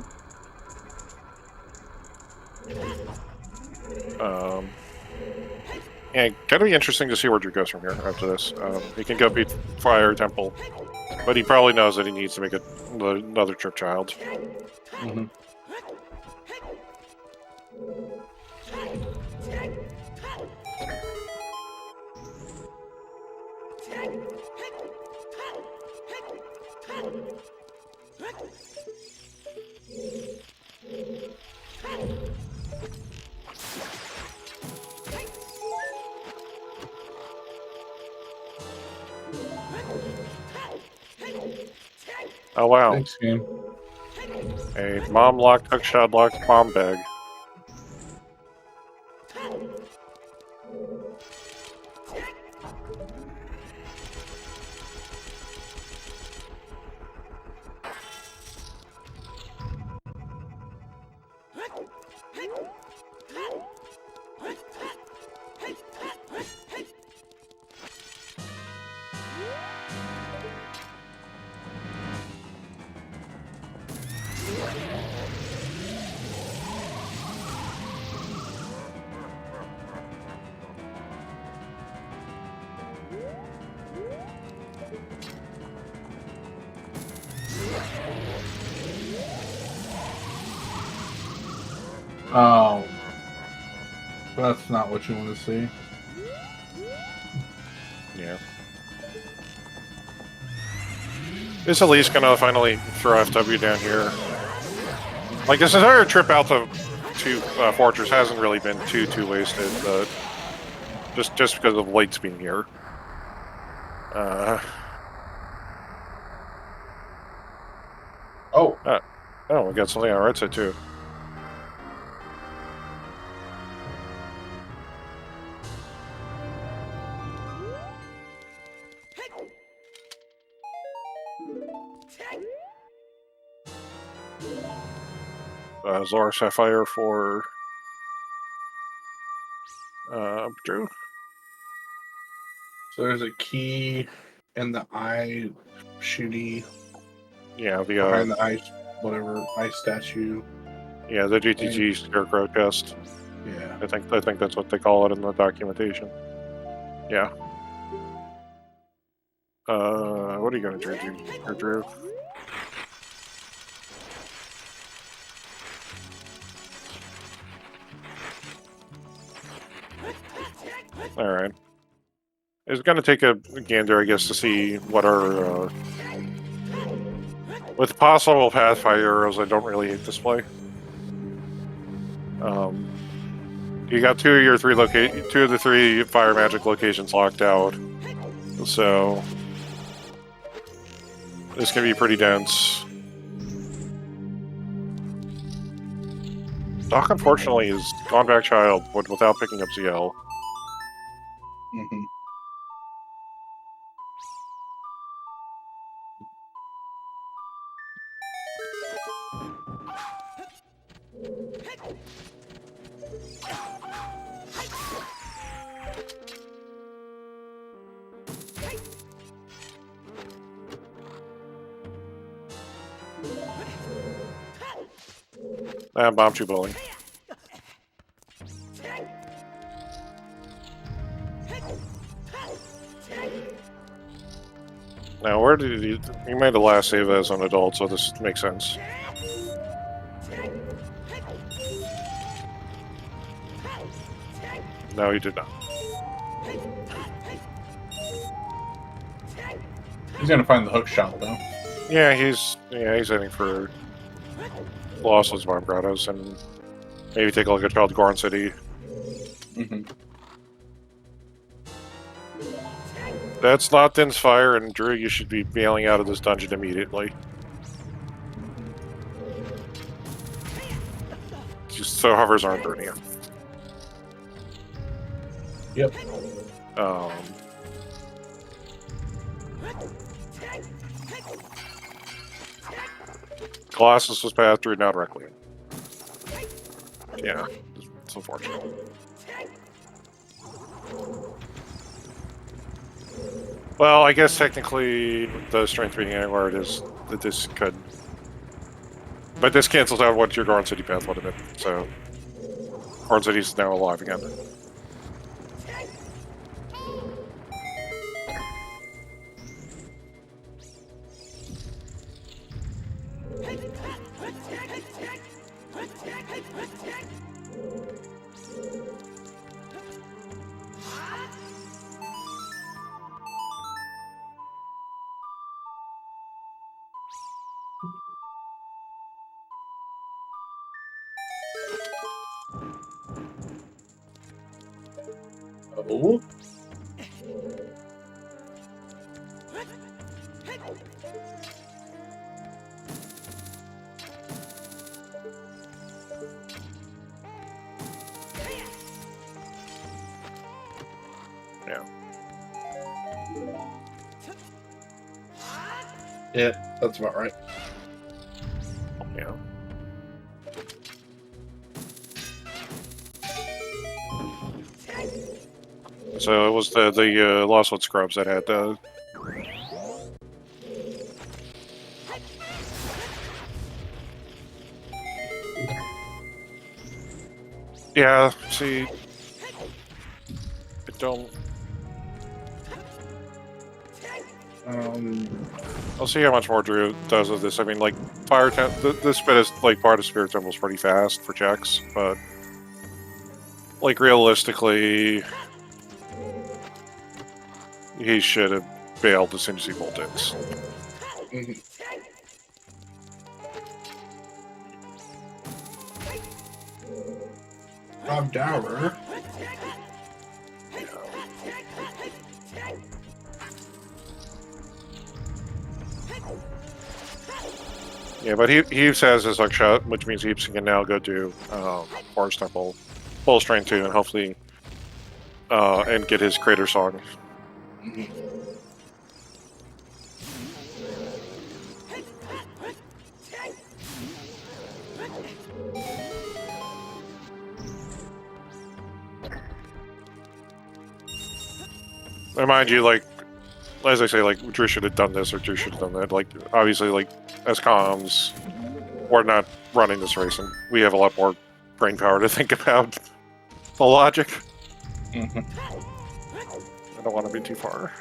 Yeah, gonna be interesting to see where Drew goes from here after this. He can go beat Fire Temple, but he probably knows that he needs to make another Trip Child. Mm-hmm. Oh wow. Thanks, game. A mom locked, hookshot locked bomb bag. Oh. That's not what you want to see. Yeah. It's at least gonna finally throw FW down here. Like, this entire trip out to Fortress hasn't really been too wasted, but just because of lights being here. Oh. Oh, we got something on the right side too. Zora Sapphire for Drew. So there's a key in the eye shooty Yeah, behind the ice, whatever, ice statue. yeah, the GTG Scarecrow chest. Yeah. I think that's what they call it in the documentation. Yeah. What are you gonna do, Drew? All right. It's gonna take a gander, I guess, to see what our with possible Pathfinder arrows. I don't really hate this play. You got two of the three fire magic locations locked out, so this can be pretty dense. Doc, unfortunately, is gone back child without picking up ZL. Mm-hmm. Bomb two bowling. Now, where did he made the last save as an adult, so this makes sense. No, he did not. He's gonna find the hook shot though. Yeah, he's heading for lossless bomb grottos and maybe take a look at Child Gorn City. Mm-hmm. That's not Din's fire, and Drew, you should be bailing out of this dungeon immediately. Just so hovers aren't burning you. Yep. Colossus was passed through, not Requiem. Yeah, it's unfortunate. Well, I guess technically the strength reading anywhere it is that this could, but this cancels out what your Gorn City path would have been. So Gorn City's now alive again. Oh. Yeah. Yeah, that's about right. Yeah. So it was the Lostwood Scrubs that had yeah, see, I don't. I'll see how much more Drew does of this. I mean, like, this bit is, like, part of Spirit Temple's pretty fast for checks, but, like, realistically, he should have bailed as soon as he bolted. Rob Dower. Yeah, but Heaves has his hook shot, which means Heaves can now go do Forest Temple, full strength 2, and hopefully and get his Crater Song. And mind you, like, as I say, like, Drew should have done this or Drew should have done that. Like, obviously, like, as comms, we're not running this race, and we have a lot more brain power to think about the logic. I don't want to be too far.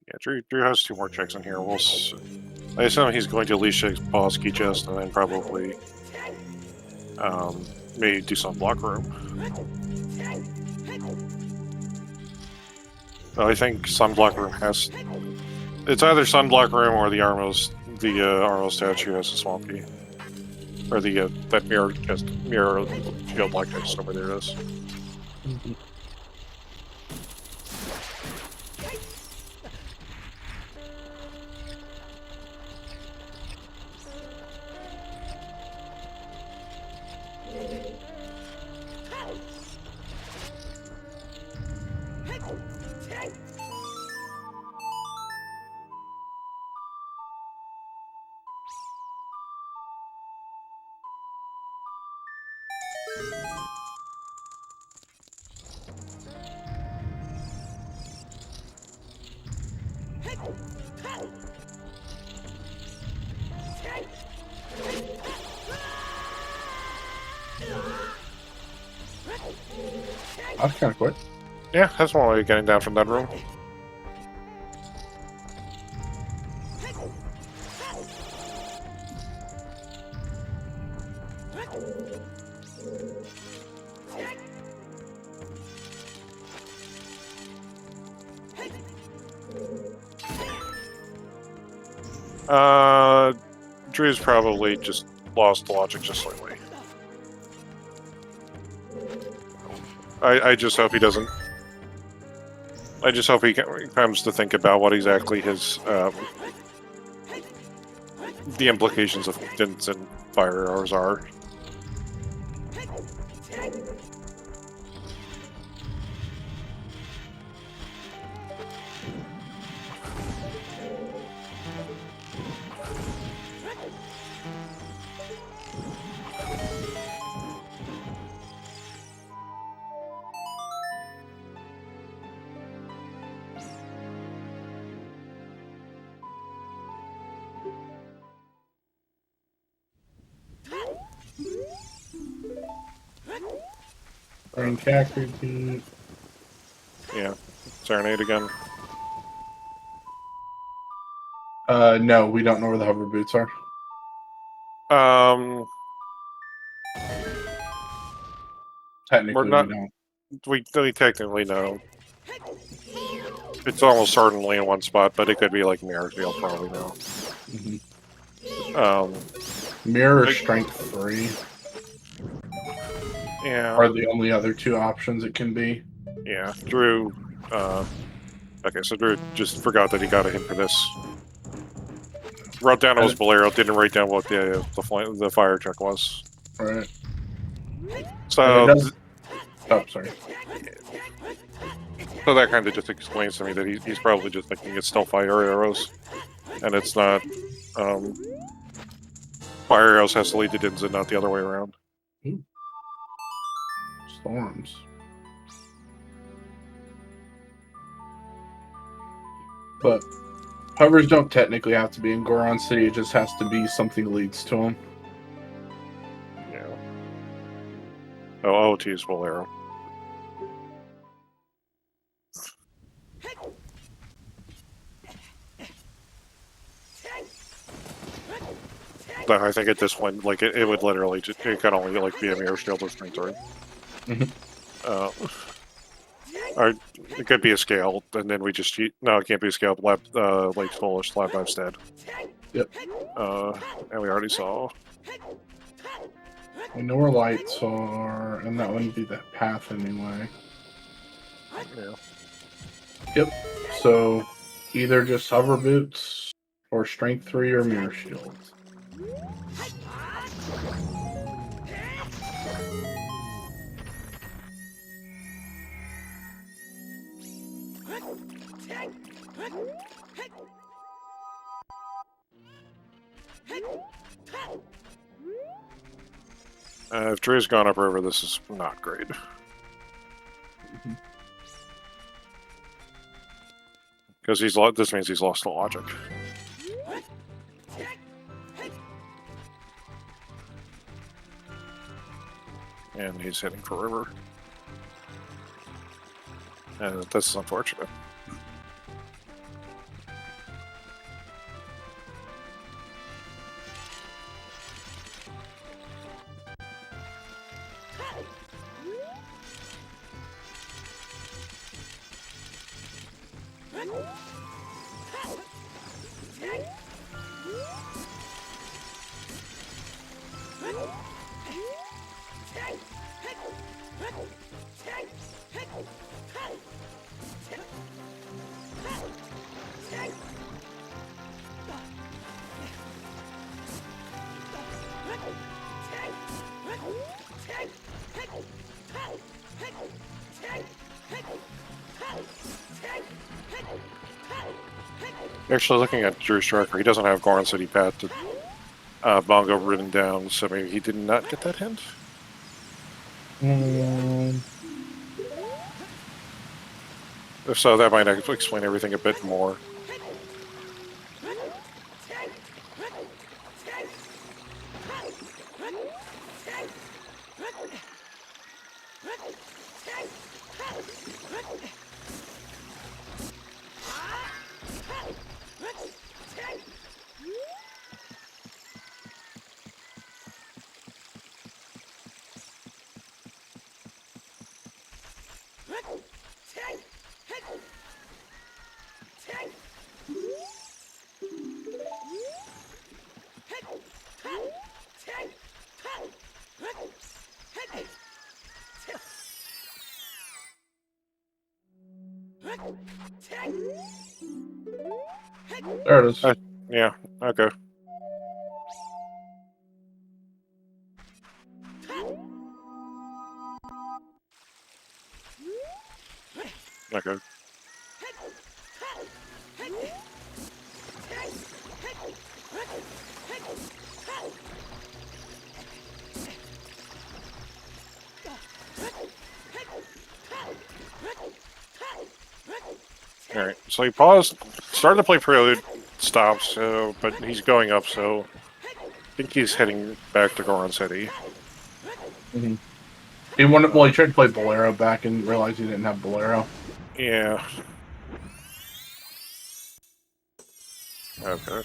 Yeah, Drew has 2 more checks in here. We'll I assume he's going to at least check boss key chest and then probably maybe do some block room. I think Sunblock Room has. It's either Sunblock Room or the Armo statue has a swamp key, or the that mirror shield block chest over there is. That's kind of quick. Yeah, that's one way of getting down from that room. Drew's probably just lost the logic just slightly. I just hope he doesn't. I just hope he comes to think about what exactly his the implications of dints and fire arrows are. And Cack repeat. Yeah. Serenade again. No, we don't know where the hover boots are. Technically, not- we don't. We technically know. It's almost certainly in one spot, but it could be like Mirrorfield for all we know. Mirror Strength 3 Yeah. are the only other two options it can be. Yeah, Drew. Okay, so Drew just forgot that he got a hint for this. Wrote down it was Bolero, didn't write down what the fire check was. Right. So, oh, sorry. So that kind of just explains to me that he's probably just thinking it's still fire arrows, and it's not. Fire arrows has to lead to Dinza, not the other way around. Ooh. Storms. But hovers don't technically have to be in Goron City. It just has to be something leads to them. Yeah. Oh, OOT is Bolero. But I think at this point, like it would literally just it can only like be a mirror shield or strength through. Or it could be a scale, and then we just cheat. No, it can't be a scale. Lab, like Polish lab instead. Yep. And we already saw. We know where lights are, and that wouldn't be that path anyway. Yeah. Yep. So either just hover boots, or strength 3, or mirror shields. If Drew's gone upriver, this is not great. Because this means he's lost the logic. And he's heading for river. And this is unfortunate. Actually, looking at Drew's tracker, he doesn't have Goron City Path to Bongo written down, so maybe he did not get that hint. If so, that might explain everything a bit more. There it is. Yeah, okay. Okay. Alright, so he paused, started to play Prelude, stops, but he's going up, so I think he's heading back to Goron City. He wanted, well, he tried to play Bolero back and realized he didn't have Bolero. Yeah. Okay.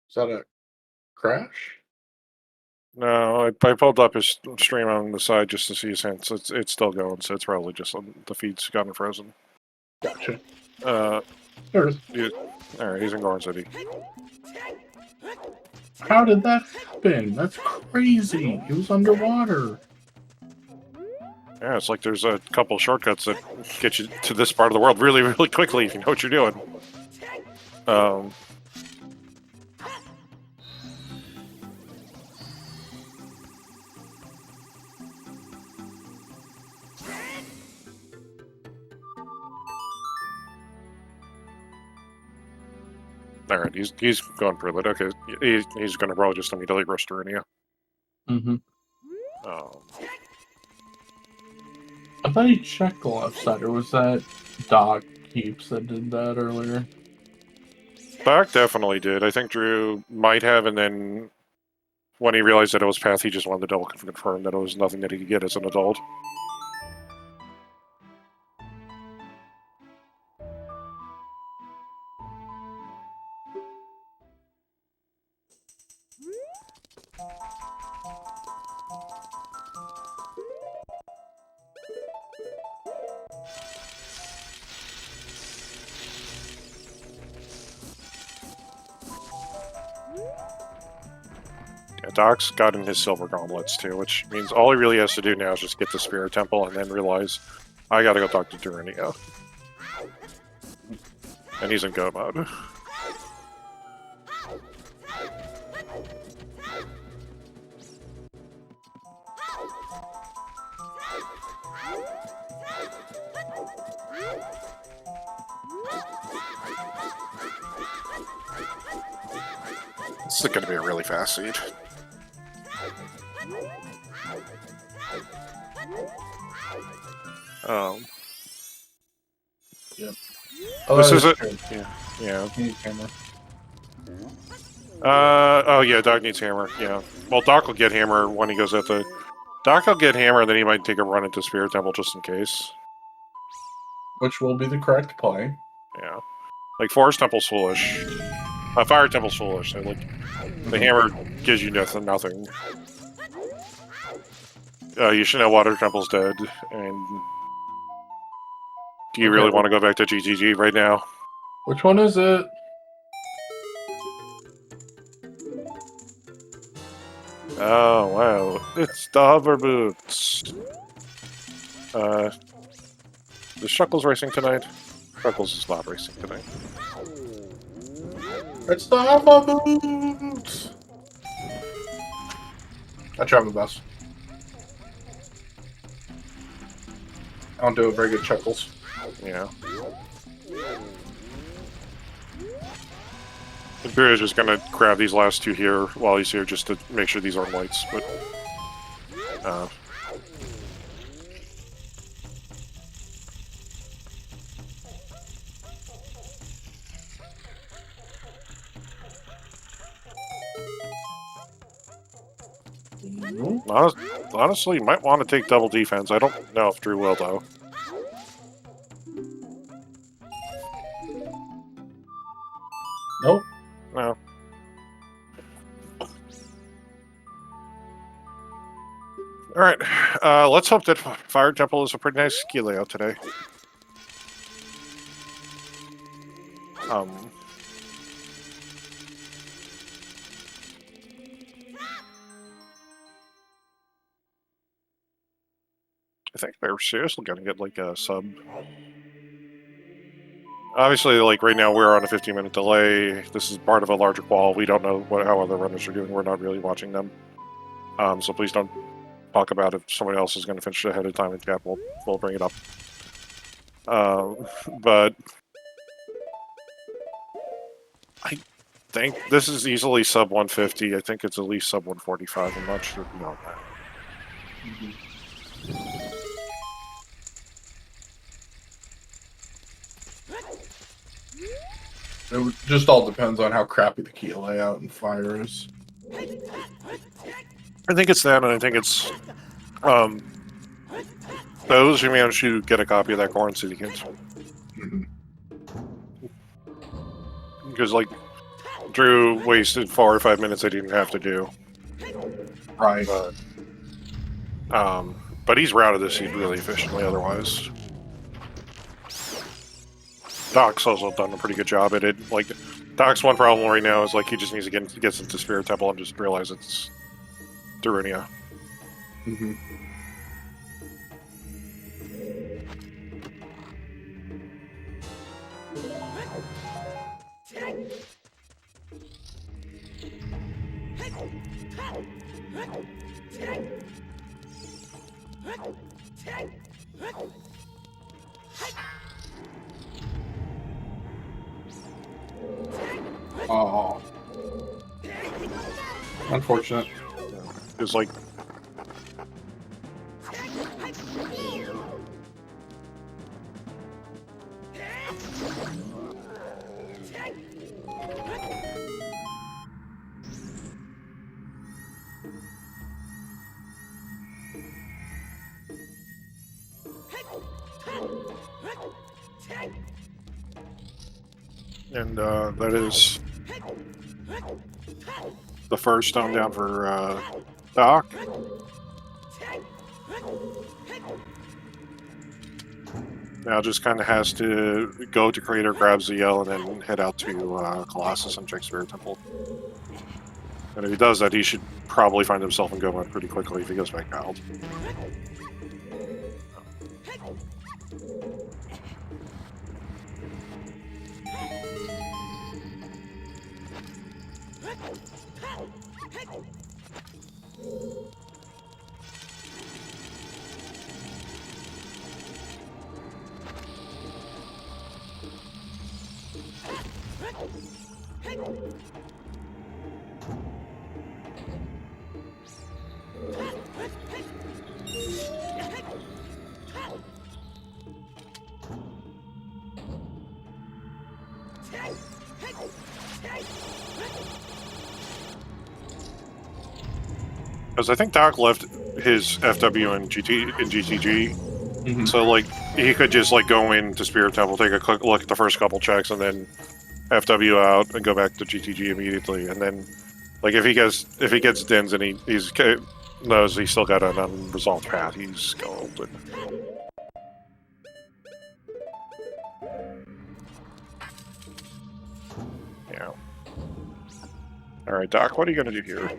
Is that a crash? No, I pulled up his stream on the side just to see his hints. It's still going, so it's probably just the feed's gotten frozen. Gotcha. There it is. Alright, he's in Garden City. How did that happen? That's crazy. He was underwater. Yeah, it's like there's a couple shortcuts that get you to this part of the world really, really quickly if you know what you're doing. Alright, he's going through it. Okay, he's going to probably just immediately rush to Renia. Mm-hmm. I thought he checked the left side, or was that Doc Keeps that did that earlier? Doc definitely did. I think Drew might have, and then when he realized that it was Path, he just wanted to double confirm that it was nothing that he could get as an adult. Yeah, Doc's gotten his silver gauntlets too, which means all he really has to do now is just get the Spirit Temple and then realize, I gotta go talk to Durania. And he's in go mode. This is gonna be a really fast seed. Yep. This is it. Yeah. Hammer. Oh yeah, Doc needs hammer. Yeah. Well, Doc will get hammer when he goes at the. Doc will get hammer, and then he might take a run into Spirit Temple just in case. Which will be the correct play. Yeah. Like Forest Temple's foolish. Fire Temple's foolish. So, like the hammer gives you nothing. You should know Water Temple's dead, and do you really want to go back to GGG right now? Which one is it? Oh wow, it's the hover boots. The Shuckle's racing tonight. Shuckle's is not racing tonight. It's the hover boots. I drive the bus. I don't do a very good Chuckles. Yeah. Imperial's just gonna grab these last two here while he's here just to make sure these aren't lights, but honestly, you might want to take double defense. I don't know if Drew will, though. Nope. No. Alright, let's hope that Fire Temple is a pretty nice ski layout today. I think they're seriously gonna get, like, a sub. Obviously, like, right now we're on a 15-minute delay. This is part of a larger qual. We don't know how other runners are doing. We're not really watching them. So please don't talk about if somebody else is going to finish ahead of time in chat. We'll bring it up. But I think this is easily sub 150. I think it's at least sub 145. I'm not sure beyond that. It just all depends on how crappy the key layout and fire is. I think it's that, and I think it's those who managed to get a copy of that Corn City Kids. Because, like, Drew wasted 4 or 5 minutes that he didn't have to do. Right. But he's routed this seed really efficiently otherwise. Doc's also done a pretty good job at it. Like, Doc's one problem right now is, like, he just needs to get into Spirit Temple and just realize it's Darunia. Mm-hmm. Oh. Unfortunate. It's like... And that is the first stone down for Doc. Now just kind of has to go to Crater, grab ZL, and then head out to Colossus and check Spirit Temple. And if he does that, he should probably find himself in go mode pretty quickly if he goes back out. Because I think Doc left his FW in GTG, Mm-hmm. so like he could just like go into Spirit Temple, take a quick look at the first couple checks, and then FW out and go back to GTG immediately. And then, like if he gets Dins and he's knows he's still got an unresolved path, he's golden. Yeah. All right, Doc, what are you gonna do here?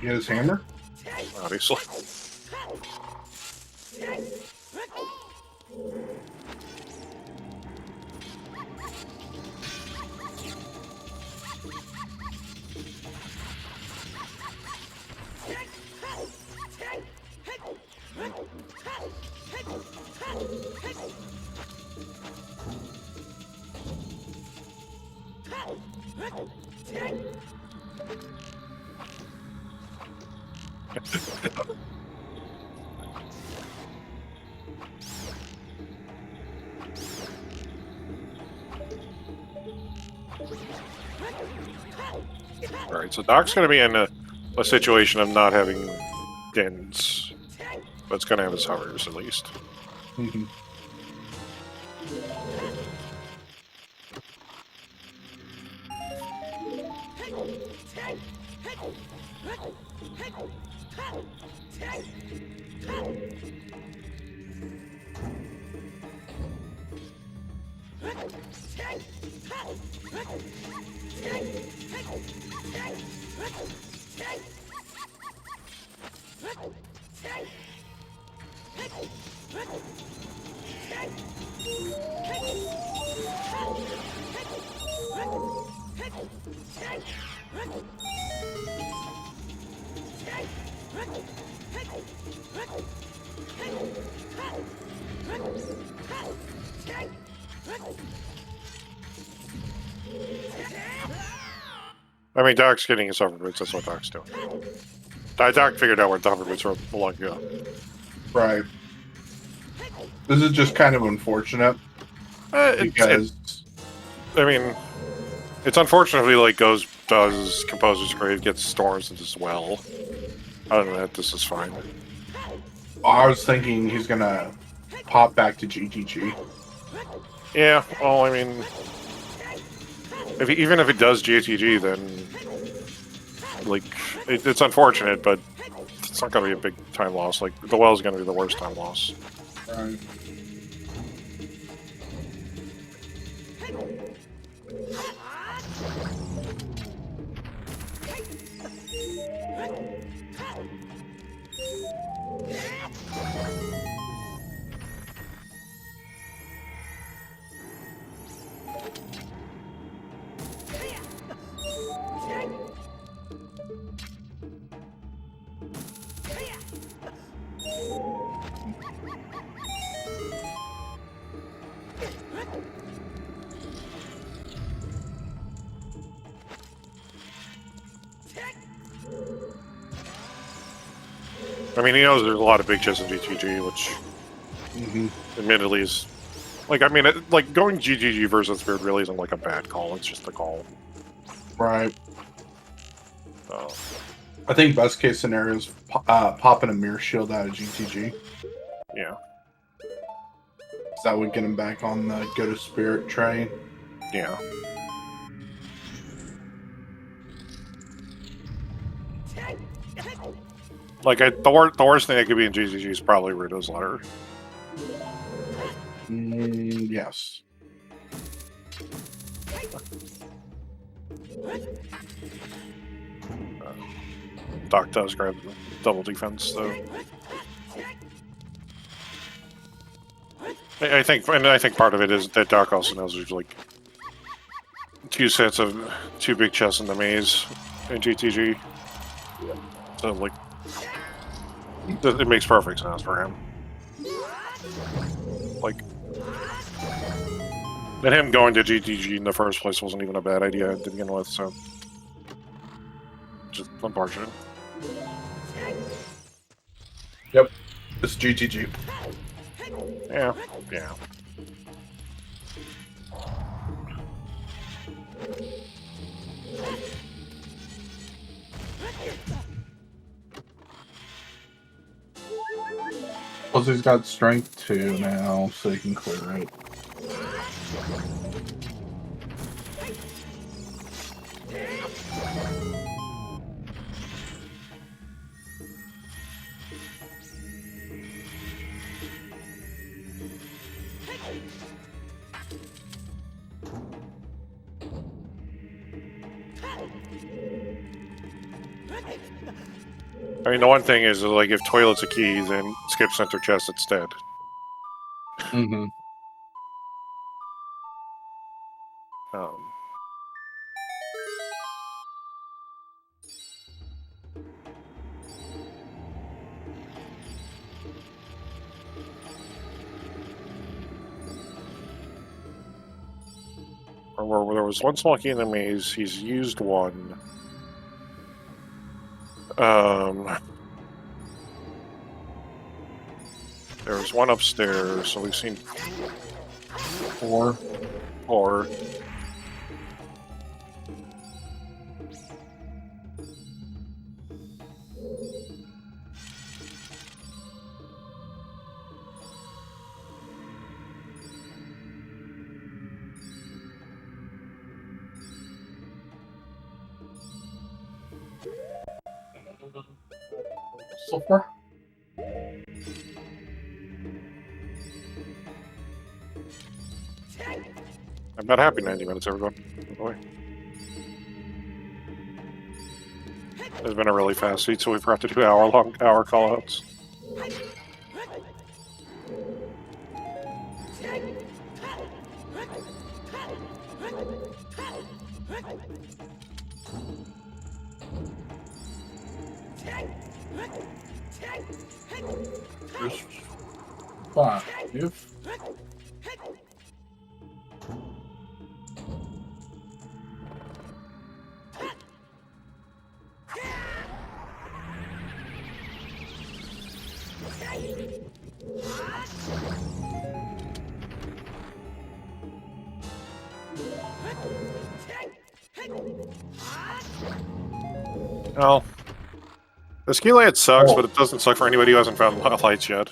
You got his hammer? Obviously. Alright, so Doc's going to be in a situation of not having Dins, but it's going to have his hovers at least. Mm-hmm. I mean, Doc's getting his hover boots, that's what Doc's doing. Doc figured out where the hover boots were long ago. Right. This is just kind of unfortunate because I mean, it's unfortunately like does Composer's Grave, gets Storms as well. Other than that, this is fine. I was thinking he's gonna pop back to GTG. Yeah, well, I mean, even if it does GTG, then like it's unfortunate, but it's not going to be a big time loss. Like the well is going to be the worst time loss. Right. I mean, he knows there's a lot of big chests in GTG, which admittedly is like, I mean, like going GTG versus Spirit really isn't like a bad call. It's just a call. Right. I think best case scenario is popping a mirror shield out of GTG. Yeah. That would get him back on the go to Spirit train. Yeah. Like, the worst thing that could be in GTG is probably Rito's letter. Yes. Doc does grab the double defense, though. I think part of it is that Doc also knows there's like two sets of two big chests in the maze in GTG. So like, it makes perfect sense for him. Like, and him going to GTG in the first place wasn't even a bad idea to begin with, so just unfortunate. Yep, it's GTG. Yeah, yeah. Plus he's got strength 2 now, so he can clear it. I mean, the one thing is, like, if toilet's a key, then skip center chest instead. Mm-hmm. Or where there was one small key in the maze, he's used one. There was one upstairs, so we've seen 4. So far? I'm not happy 90 minutes, everyone. Boy. It's been a really fast seat, so we forgot to do hour callouts. Just 5. Well, the ski land sucks, Oh. but it doesn't suck for anybody who hasn't found lights yet.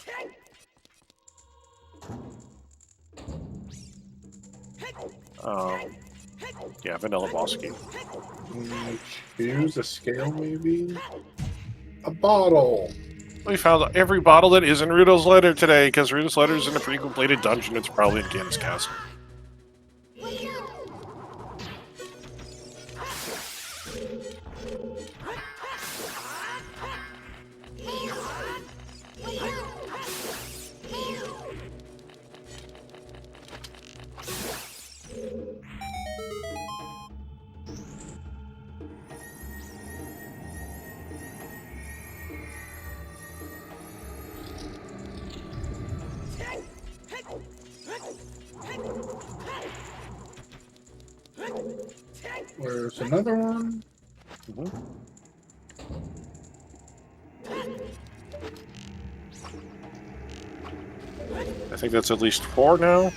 Yeah, vanilla Bosky. Choose a scale, maybe? A bottle! We found every bottle that is in Rudo's letter today, because Rudo's letter is in a pre-completed dungeon. It's probably in Ganon's castle. Where's another one? I think that's at least 4 now.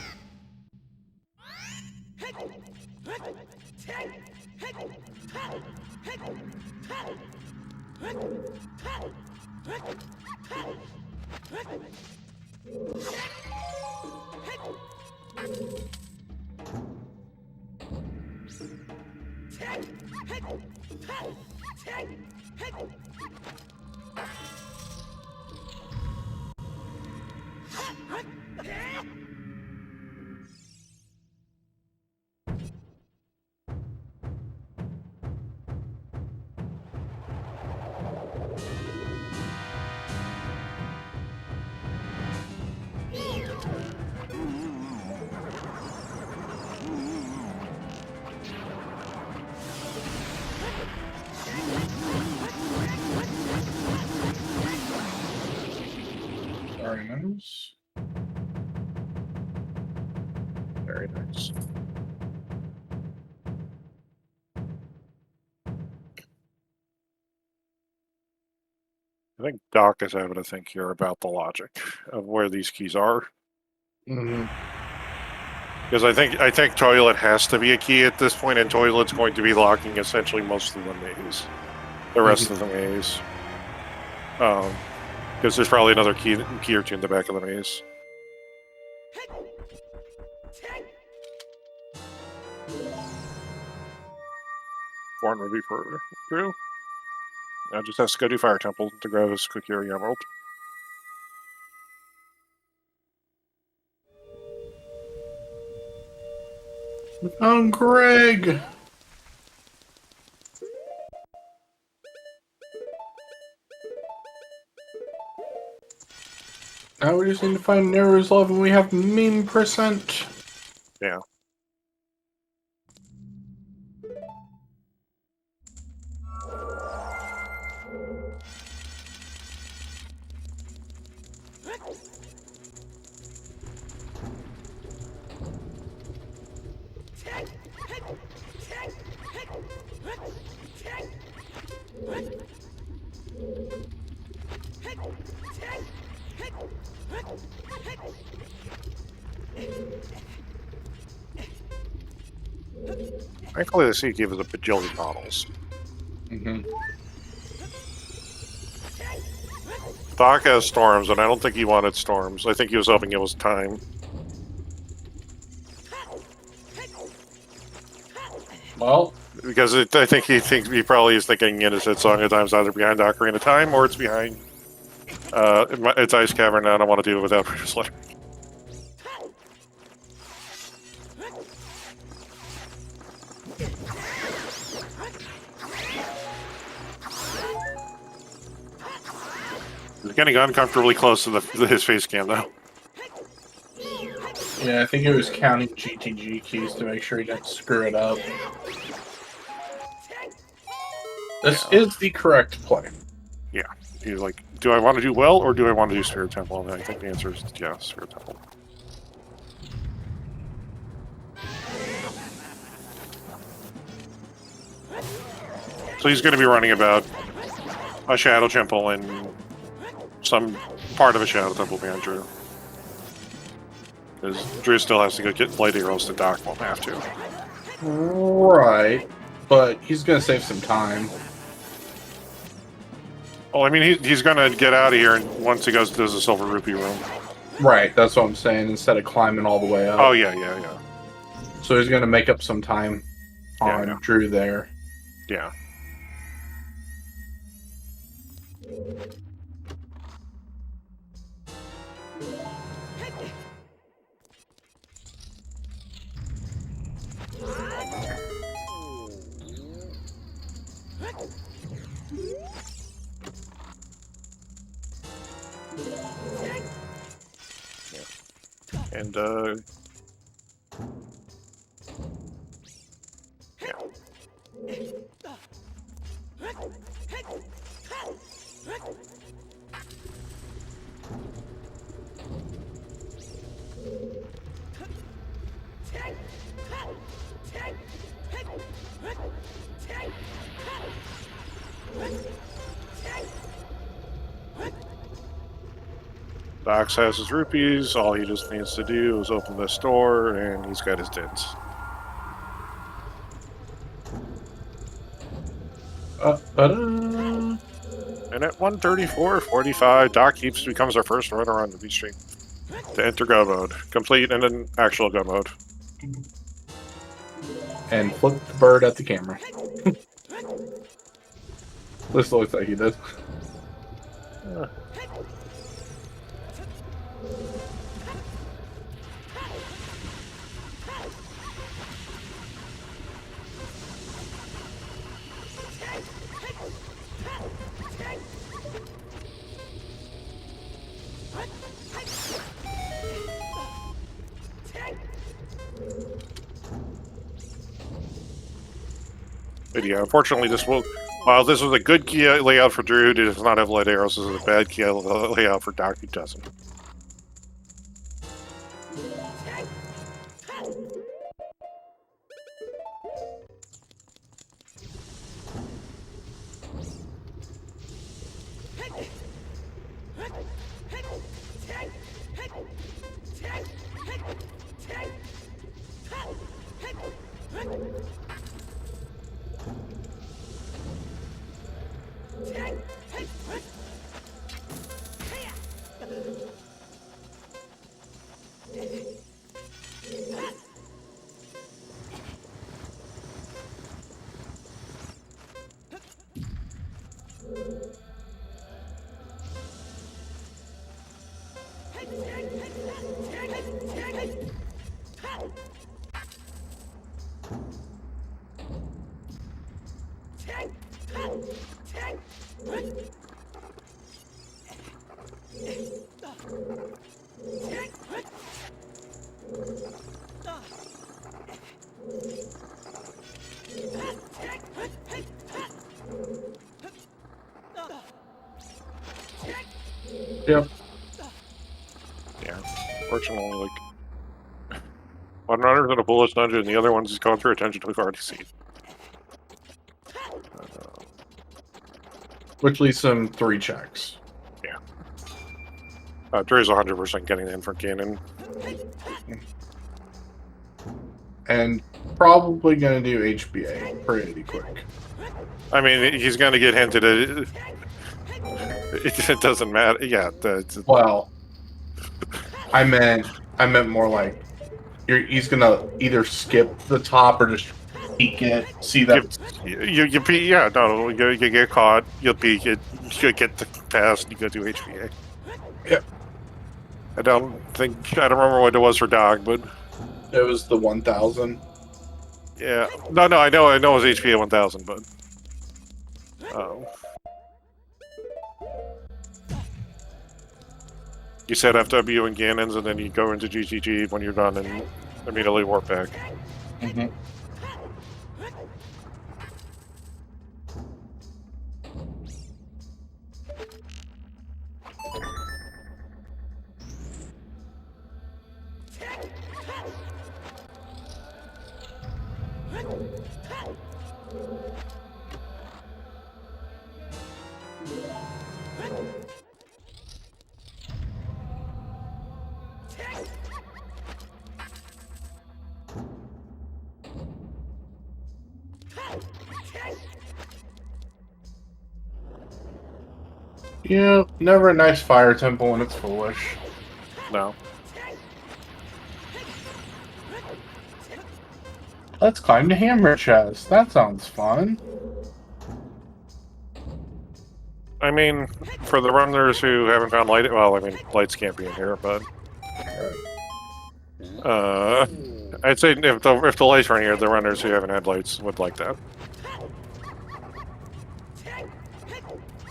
Very nice. Very nice. I think Doc is having to think here about the logic of where these keys are. Because I think toilet has to be a key at this point, and toilet's going to be locking essentially most of the maze. The rest of the maze. Because there's probably another key or two in the back of the maze. Foreign would be for Drew. Now just has to go do Fire Temple to grab his Kokiri Emerald. Oh, Greg! Now we just need to find Nero's love and we have meme percent. Yeah. Thankfully, the sea gave us a bajillion bottles. Doc has storms, and I don't think he wanted storms. I think he was hoping it was time. Well, because I think he probably is thinking in his head Song of Time's either behind Ocarina of Time or it's behind it's Ice Cavern, and I don't want to do it without Reader's Letter. He's getting uncomfortably close to his face cam, though. Yeah, I think he was counting GTG keys to make sure he didn't screw it up. This is the correct play. Yeah. He's like, do I want to do well, or do I want to do Spirit Temple? And I think the answer is yes, Spirit Temple. So he's going to be running about a Shadow Temple and some part of a Shadow Temple behind Drew. Because Drew still has to go get Light Arrows to Doc, won't have to. Right. But he's going to save some time. Well, I mean, he's gonna get out of here once he does the silver rupee room. Right, that's what I'm saying. Instead of climbing all the way up. Oh yeah. So he's gonna make up some time on Drew there. Yeah. And Dox has his rupees. All he just needs to do is open this door, and he's got his dents. And at 134.45, Doc becomes our first runner on the V Stream to enter go mode, complete in an actual go mode. And flip the bird at the camera. This looks like he does. But yeah, unfortunately, while this was a good key layout for Drew, who does not have light arrows. This is a bad key layout for Doc, who doesn't. Yep. Yeah. Fortunately, like, one runner's in a bullet dungeon, and the other one's just going through attention to the already seen. Which leaves him 3 checks. Yeah. Drew's 100% getting in for Ganon. And probably going to do HBA pretty quick. I mean, he's going to get hinted at. It doesn't matter. Yeah. Well, I meant more like he's going to either skip the top or just peek it, see that. You yeah, no, you get caught, you'll peek it, you get the pass, you go do HBA. Yeah. I don't remember what it was for Dog, but it was the 1000. Yeah. No, I know it was HPA 1000, but you set FW and Ganon's, and then you go into GGG when you're done and immediately warp back. Mm-hmm. Yeah, never a nice fire temple when it's foolish. No. Let's climb the hammer chest. That sounds fun. I mean, for the runners who haven't found light, well, I mean, lights can't be in here, but I'd say if the lights were in here, the runners who haven't had lights would like that.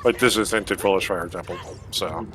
But this is Hinted Foolish Fire Temple, so.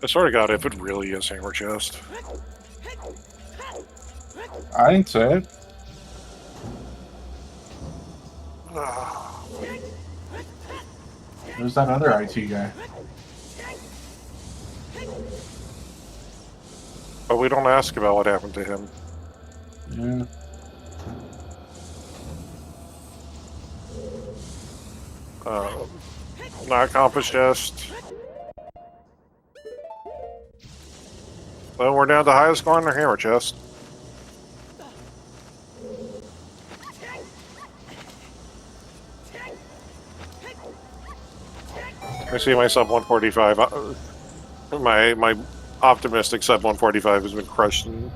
I swear to God, if it really is Hammer Chest. I didn't say it. Who's that other IT guy? But we don't ask about what happened to him. Yeah. Not accomplished chest. Well, we're down to the highest score on our Hammer Chest. I see my sub 145. My optimistic sub 145 has been crushed and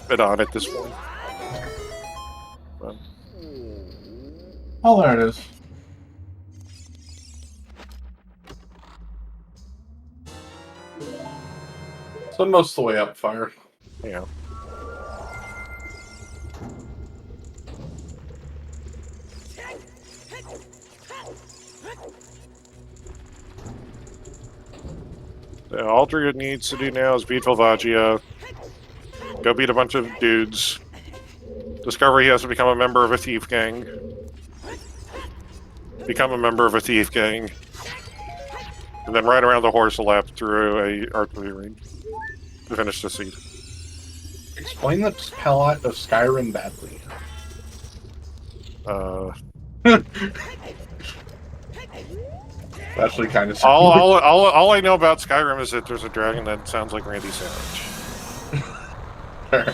bit on at this point. But, Oh, there it is. So most of the way up, fire. yeah. All Druid needs to do now is beat Volvagia, go beat a bunch of dudes, discover he has to become a member of a thief gang, become a member of a thief gang, and then ride around the horse a lap through a archery ring to finish the seed. Explain the palette of Skyrim badly. Actually, kind of. All I know about Skyrim is that there's a dragon that sounds like Randy Savage. Sure.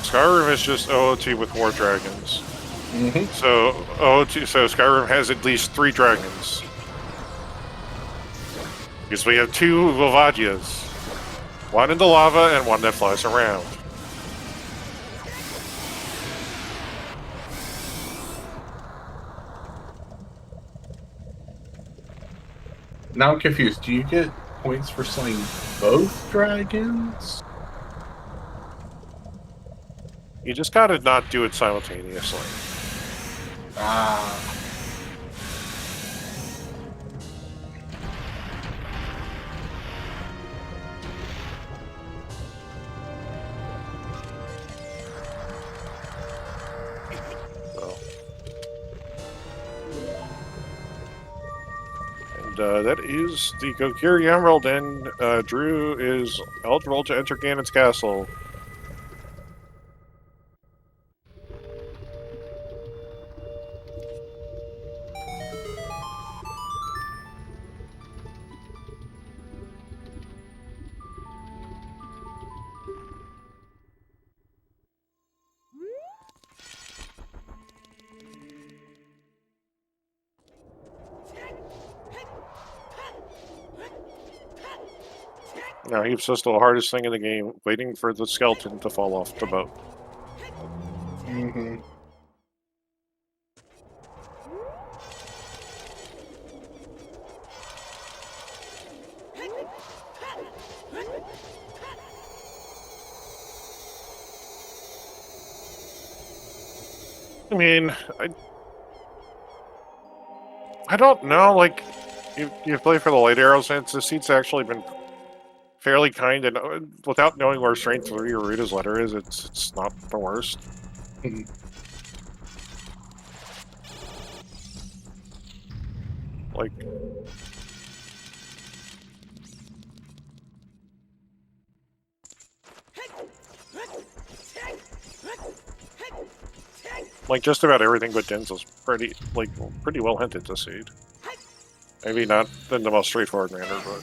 Skyrim is just OOT with more dragons. Mm-hmm. So Skyrim has at least 3 dragons. Because we have 2 Volvagias. One in the lava and one that flies around. Now I'm confused. Do you get points for slaying both dragons? You just gotta not do it simultaneously. Ah. So. And that is the Kokiri Emerald, and Drew is eligible to enter Ganon's Castle. Now, he's just the hardest thing in the game, waiting for the skeleton to fall off the boat. Mm-hmm. I mean, I don't know, like, you play for the light arrows, and the seat's actually been fairly kind, and without knowing where Strength 3 or Rita's letter is, it's not the worst. Like, just about everything but Denzel's pretty well hinted to seed. Maybe not in the most straightforward manner, but...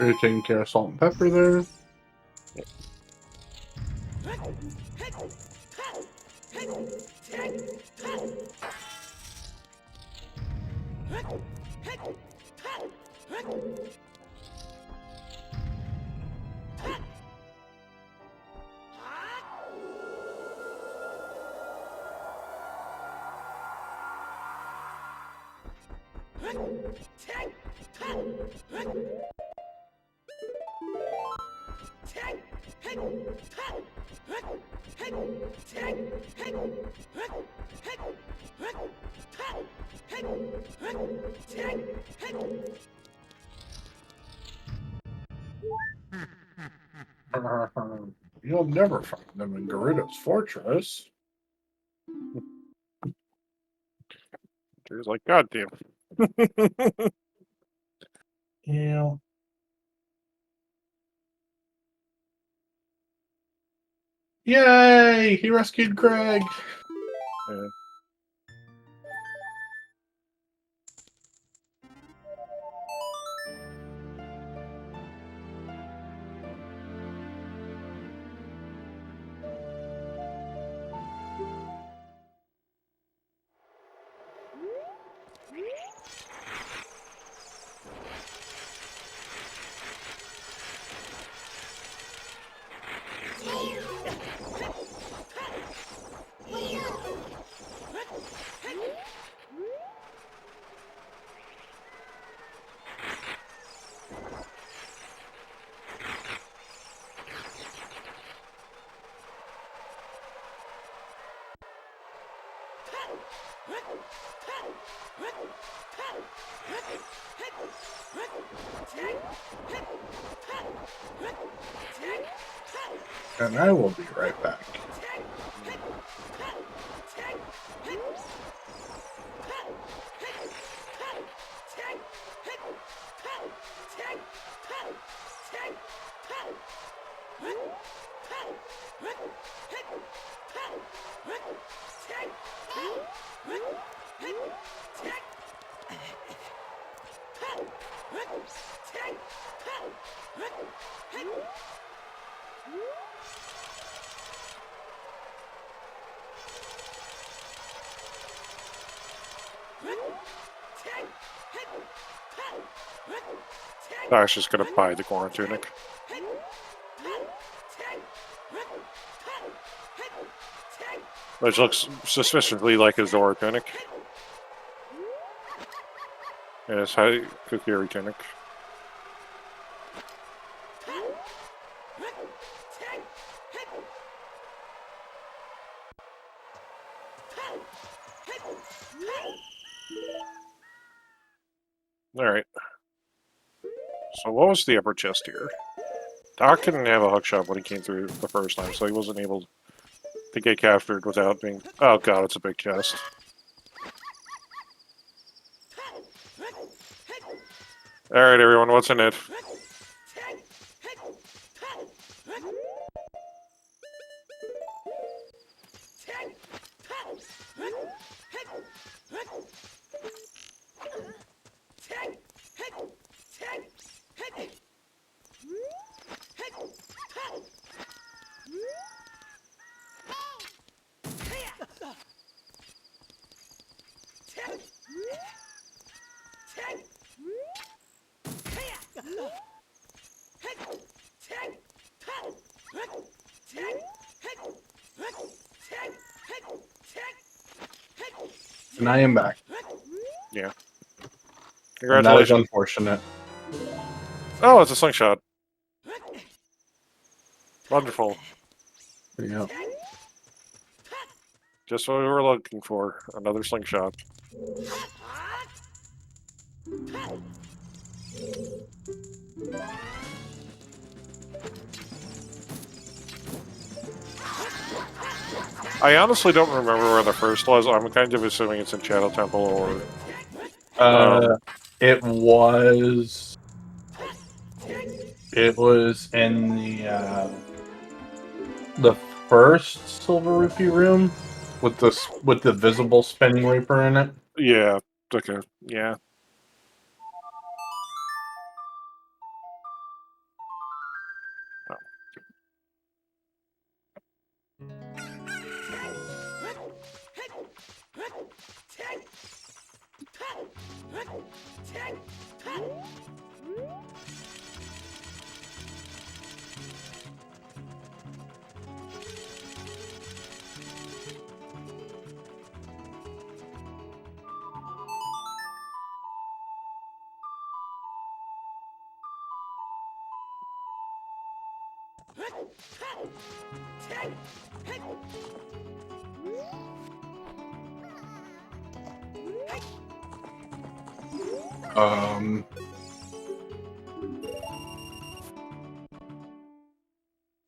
You're taking care of salt and pepper there. You'll never find them in Gerudo's fortress. Drew's like, God damn. Yeah. Yay! He rescued Greg. Yeah. And I will be right back. I was just gonna buy the Goron tunic. Which looks suspiciously like a Zora tunic. And it's high Kukiri tunic. Alright. So what was the upper chest here? Doc didn't have a hookshot when he came through the first time, so he wasn't able to get captured without being... Oh god, it's a big chest. Alright everyone, what's in it? And I am back. Yeah. And that is Congratulations. unfortunate. Oh, it's a slingshot. Wonderful. Yeah. Just what we were looking for. Another slingshot. I honestly don't remember where the first was. I'm kind of assuming it's in Shadow Temple or... It was in the first Silver Rupee room with the visible spinning reaper in it. Yeah. Okay. Yeah.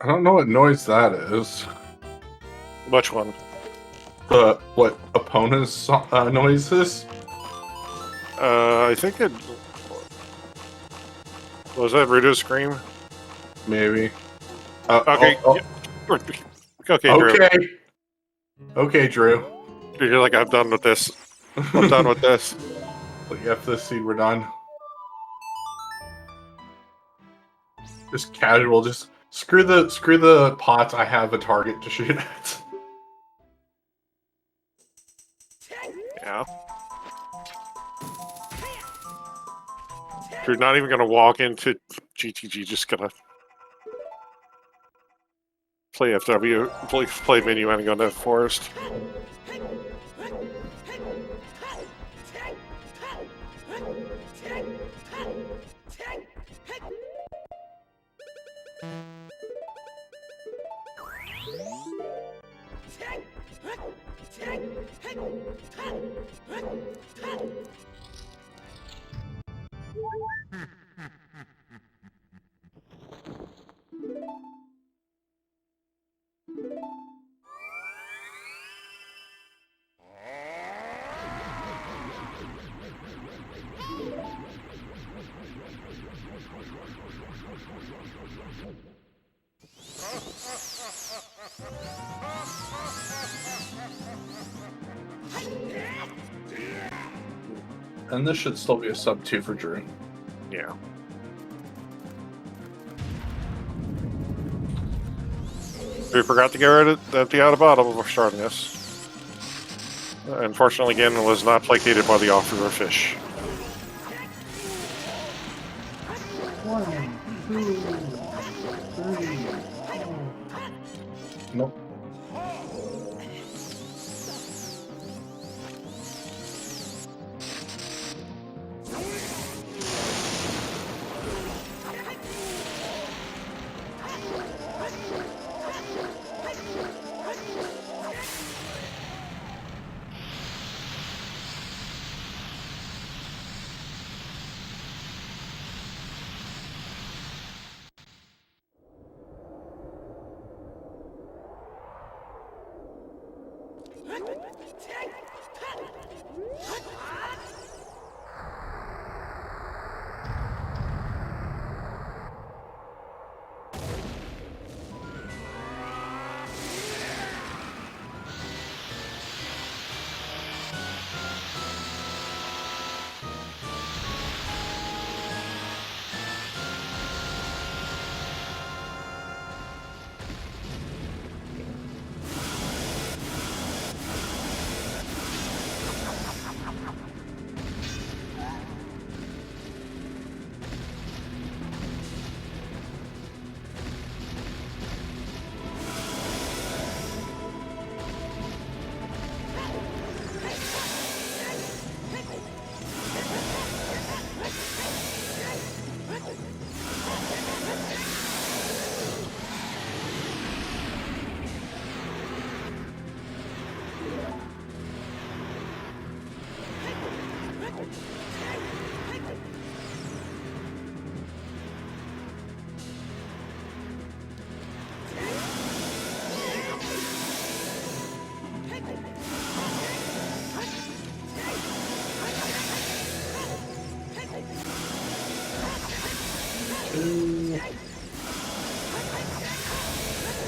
I don't know what noise that is. Which one? What opponent's noise is? I think it... Was that Rudo's scream? Maybe. Okay. Okay, Okay, Drew. okay. Okay, Drew. You're like, I'm done with this. I'm done with this. Put you F this seed, we're done. Just casual, just screw the pots, I have a target to shoot at. Yeah. You're not even gonna walk into GTG, just gonna play FW, play menu and go to forest. And this should still be a sub 2 for Drew. Yeah. We forgot to get rid of the out of bottom before starting this. Unfortunately, again, was not placated by the offer of fish. 1, 2, 3. Nope.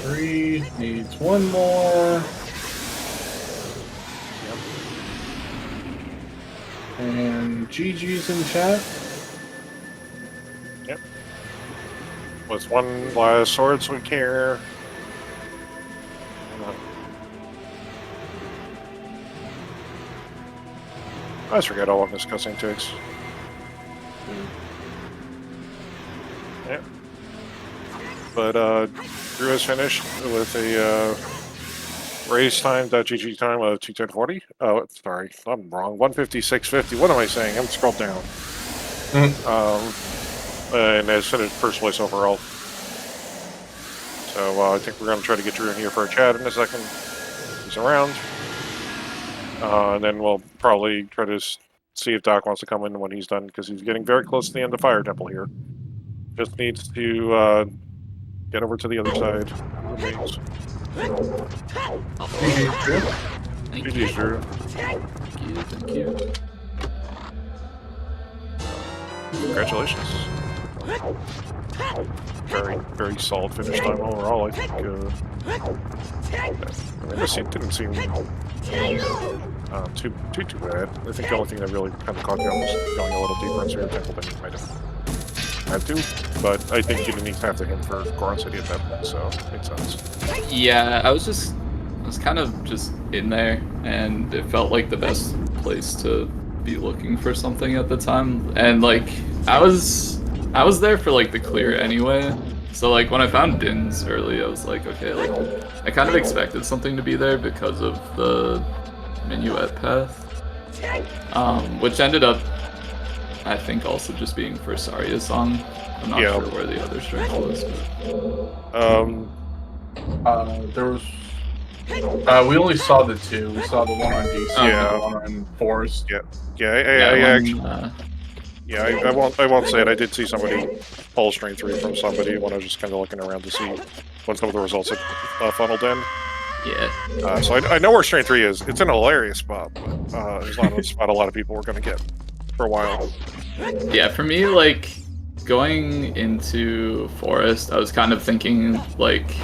Three needs one more. Yep. And GG's in chat. Yep. With one last swords we care. I always forget all of this cussing ticks. Yep. But Drew has finished with a race time.gg time of 2:10:40. Oh, sorry, I'm wrong. 1:56:50. What am I saying? I'm scrolled down. And has finished first place overall. So I think we're going to try to get Drew in here for a chat in a second. He's around. And then we'll probably try to see if Doc wants to come in when he's done, because he's getting very close to the end of Fire Temple here. Just needs to get over to the other side. Remains. GG's, Drew. Thank you. Congratulations. Very, very solid finish time overall, I think. I mean, this didn't seem too bad. I think the only thing that really kind of caught you was going a little deeper in Zero Temple than you might have had to, but I think you didn't even have to hit for Goron City at that point, so it makes sense. Yeah, I was kind of just in there, and it felt like the best place to be looking for something at the time. And like, I was there for like the clear anyway. So like when I found Din's early, I was like, okay, like I kind of expected something to be there because of the minuet path, which ended up, I think, also just being for Saria's song. I'm not sure where the other strength was. But... there was. We only saw the two. We saw the one on DC and the one on Forest. I won't say it. I did see somebody pull strength 3 from somebody when I was just kind of looking around to see when some of the results had funneled in. Yeah. So I know where strength 3 is. It's in a hilarious spot, but it's not a spot a lot of people were going to get for a while. Yeah, for me, like, going into Forest, I was kind of thinking, like,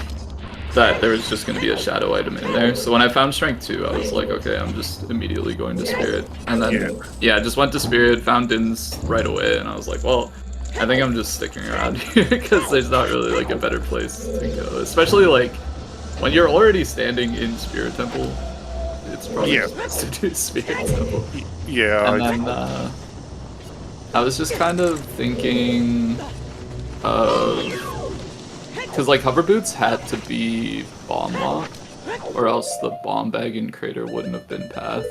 that there was just going to be a shadow item in there. So when I found Strength 2, I was like, okay, I'm just immediately going to Spirit. And then, yeah, I just went to Spirit, found Dins right away, and I was like, well, I think I'm just sticking around here because there's not really like a better place to go. Especially like when you're already standing in Spirit Temple, it's probably just best to do Spirit Temple. Yeah. And then I was just kind of thinking of, because like hover boots had to be bomb locked, or else the bomb bag and crater wouldn't have been path.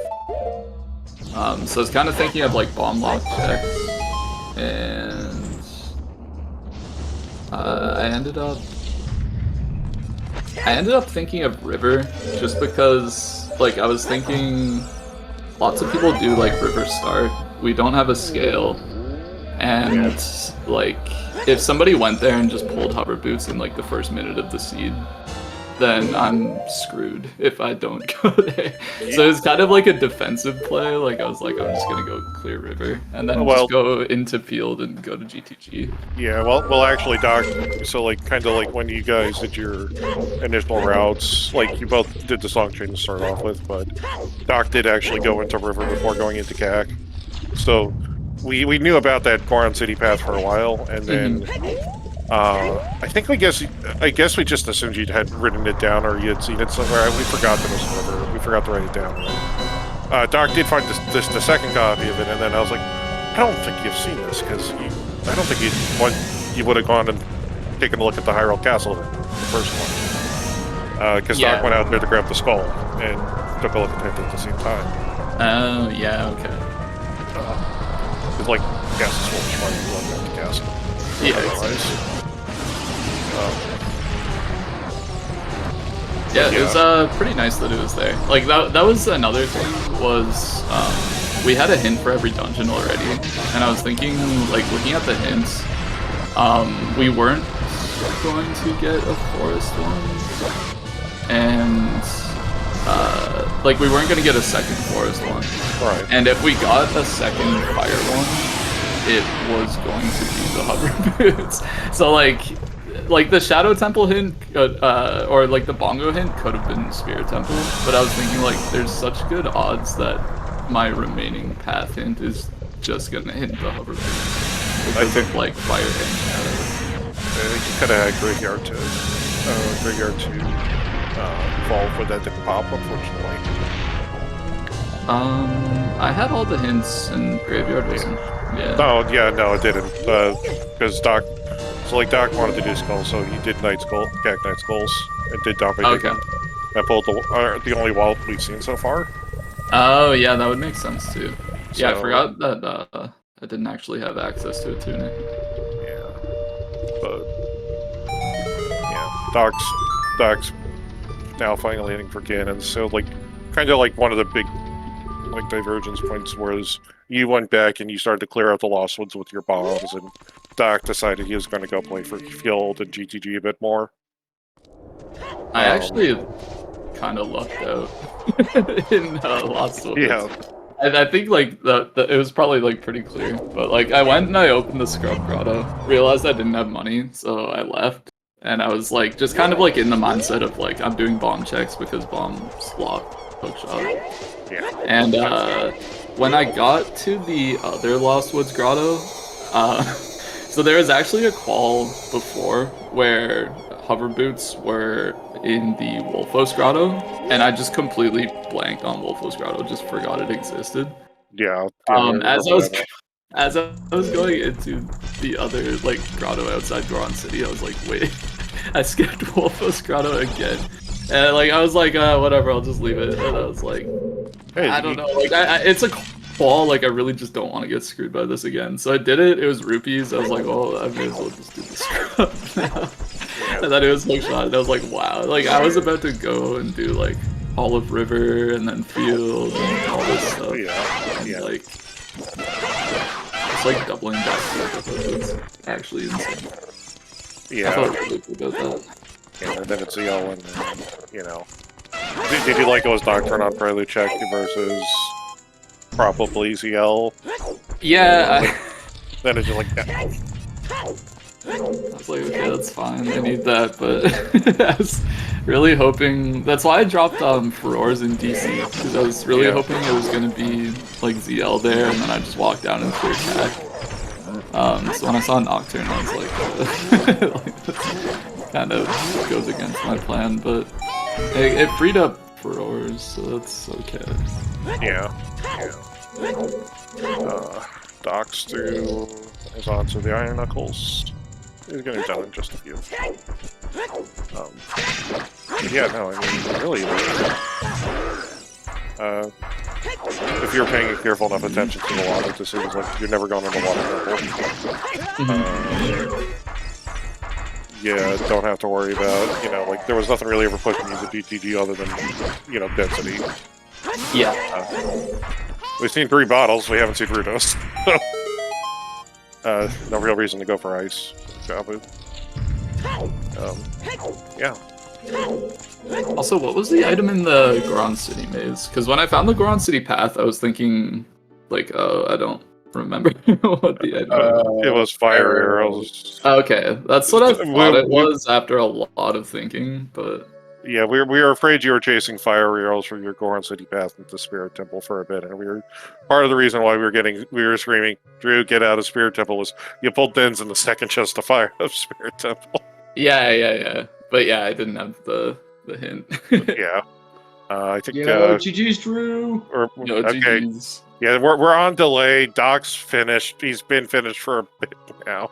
So I was kind of thinking of like bomb lock checks, and I ended up thinking of river, just because like I was thinking lots of people do like river start. We don't have a scale, and like if somebody went there and just pulled hover boots in like the first minute of the seed, then I'm screwed if I don't go there. So it's kind of like a defensive play. Like I was like, I'm just gonna go clear river and then just go into field and go to GTG. Yeah, well, actually, Doc. So like, kind of like when you guys did your initial routes, like you both did the song chain to start off with, but Doc did actually go into river before going into CAC. So we knew about that Goron City path for a while, and then. I guess we just assumed you had written it down or you had seen it somewhere. We forgot that it was river. We forgot to write it down. Doc did find the second copy of it, and then I was like, I don't think you've seen this, because I don't think you would have gone and taken a look at the Hyrule Castle, the first one. Because Doc went out there to grab the skull and took a look at it at the same time. Oh, yeah, okay. It's like, Castle's full of smart, you love that castle. Yeah, it was pretty nice that it was there. Like that was another thing, was we had a hint for every dungeon already, and I was thinking, like looking at the hints, we weren't going to get a forest one, and like we weren't going to get a second forest one. Right. And if we got a second fire one, it was going to be the hover boots. So like the Shadow Temple hint, or like the Bongo hint could have been Spirit Temple, but I was thinking like there's such good odds that my remaining path hint is just gonna hint the hover boots. Because I think like fire and shadow. I think you could have had graveyard to fall, but that didn't pop, unfortunately. I had all the hints and graveyard wasn't. Yeah. No, it didn't. Because Doc wanted to do skulls, so he did Night Skulls, and did Doppelganger. Okay. That pulled the only wall we've seen so far. Oh yeah, that would make sense too. So, yeah, I forgot that I didn't actually have access to a tunic. Yeah. But yeah, Doc's now finally hitting for cannons. So like, kind of like one of the big like divergence points was you went back and you started to clear out the Lost Woods with your bombs, and Doc decided he was going to go play for Field and GTG a bit more. I actually kind of lucked out in Lost Woods. Yeah. I think like it was probably like pretty clear, but like I went and I opened the Scrub Grotto, realized I didn't have money, so I left, and I was like just kind of like in the mindset of like I'm doing bomb checks because bombs lock hookshot. Yeah. And when I got to the other Lost Woods Grotto, so there was actually a qual before where hover boots were in the Wolfos Grotto, and I just completely blanked on Wolfos Grotto, just forgot it existed. Yeah. As I was going into the other like grotto outside Goron City, I was like, wait, I skipped Wolfos Grotto again. And like I was like, whatever, I'll just leave it. And I was like, hey, I don't know, like it's a qual, like I really just don't want to get screwed by this again. So I did it. It was rupees. I was like, well, I may as well just do the scrub now. And then it was like shot, and I was like, wow. Like I was about to go and do like Olive River and then Field and all this stuff. And, like it's like doubling back to it's actually insane. Yeah. I felt really good about that. Yeah, and then it's ZL, and you know. Did you like those Doctrine on Prelude check versus probably ZL? Yeah. Then it's just like, I was like, okay, that's fine. I need that, but I was really hoping. That's why I dropped Furores in DC because I was really hoping it was gonna be like ZL there, and then I just walked down and cleared back. So when I saw Nocturne, I was like, like this kind of goes against my plan, but it freed up Furores, so that's okay. Yeah. Docks through is onto the Iron Knuckles. He's gonna be done in just a few. Yeah, no, I mean, really, if you're paying careful enough attention to the water, this is like you're never going in the water temple. Yeah, don't have to worry about, you know, like there was nothing really ever pushing you to DTG other than, you know, density. Yeah. We've seen 3 bottles, we haven't seen Rudos. No real reason to go for ice. Yeah. Also, what was the item in the Goron City maze? Because when I found the Goron City path, I was thinking, like, oh, I don't remember what the item was. It was fire arrows. Okay, that's what I thought it was after a lot of thinking, but... Yeah, we were afraid you were chasing fire arrows from your Goron City path into Spirit Temple for a bit, and we were part of the reason why we were screaming, Drew, get out of Spirit Temple, was you pulled Dens in the second chest to fire of Spirit Temple. Yeah. But yeah, I didn't have the hint. Yeah. I think GG's Drew. Okay. GG's. Yeah, we're on delay. Doc's finished. He's been finished for a bit now.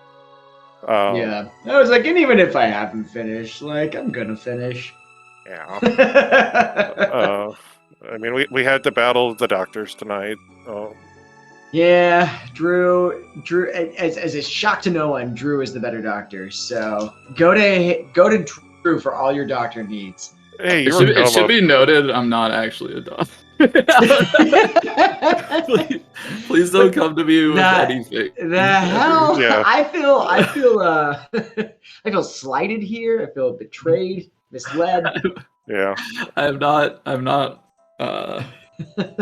Yeah. I was like, and even if I haven't finished, like, I'm gonna finish. Yeah. I mean, we had the battle of the doctors tonight. Yeah, Drew. As a shock to no one, Drew is the better doctor. So go to Drew for all your doctor needs. Hey, it should be noted, I'm not actually a doctor. please don't come to me with anything. The hell? Yeah. I feel slighted here. I feel betrayed, misled. Yeah. I'm not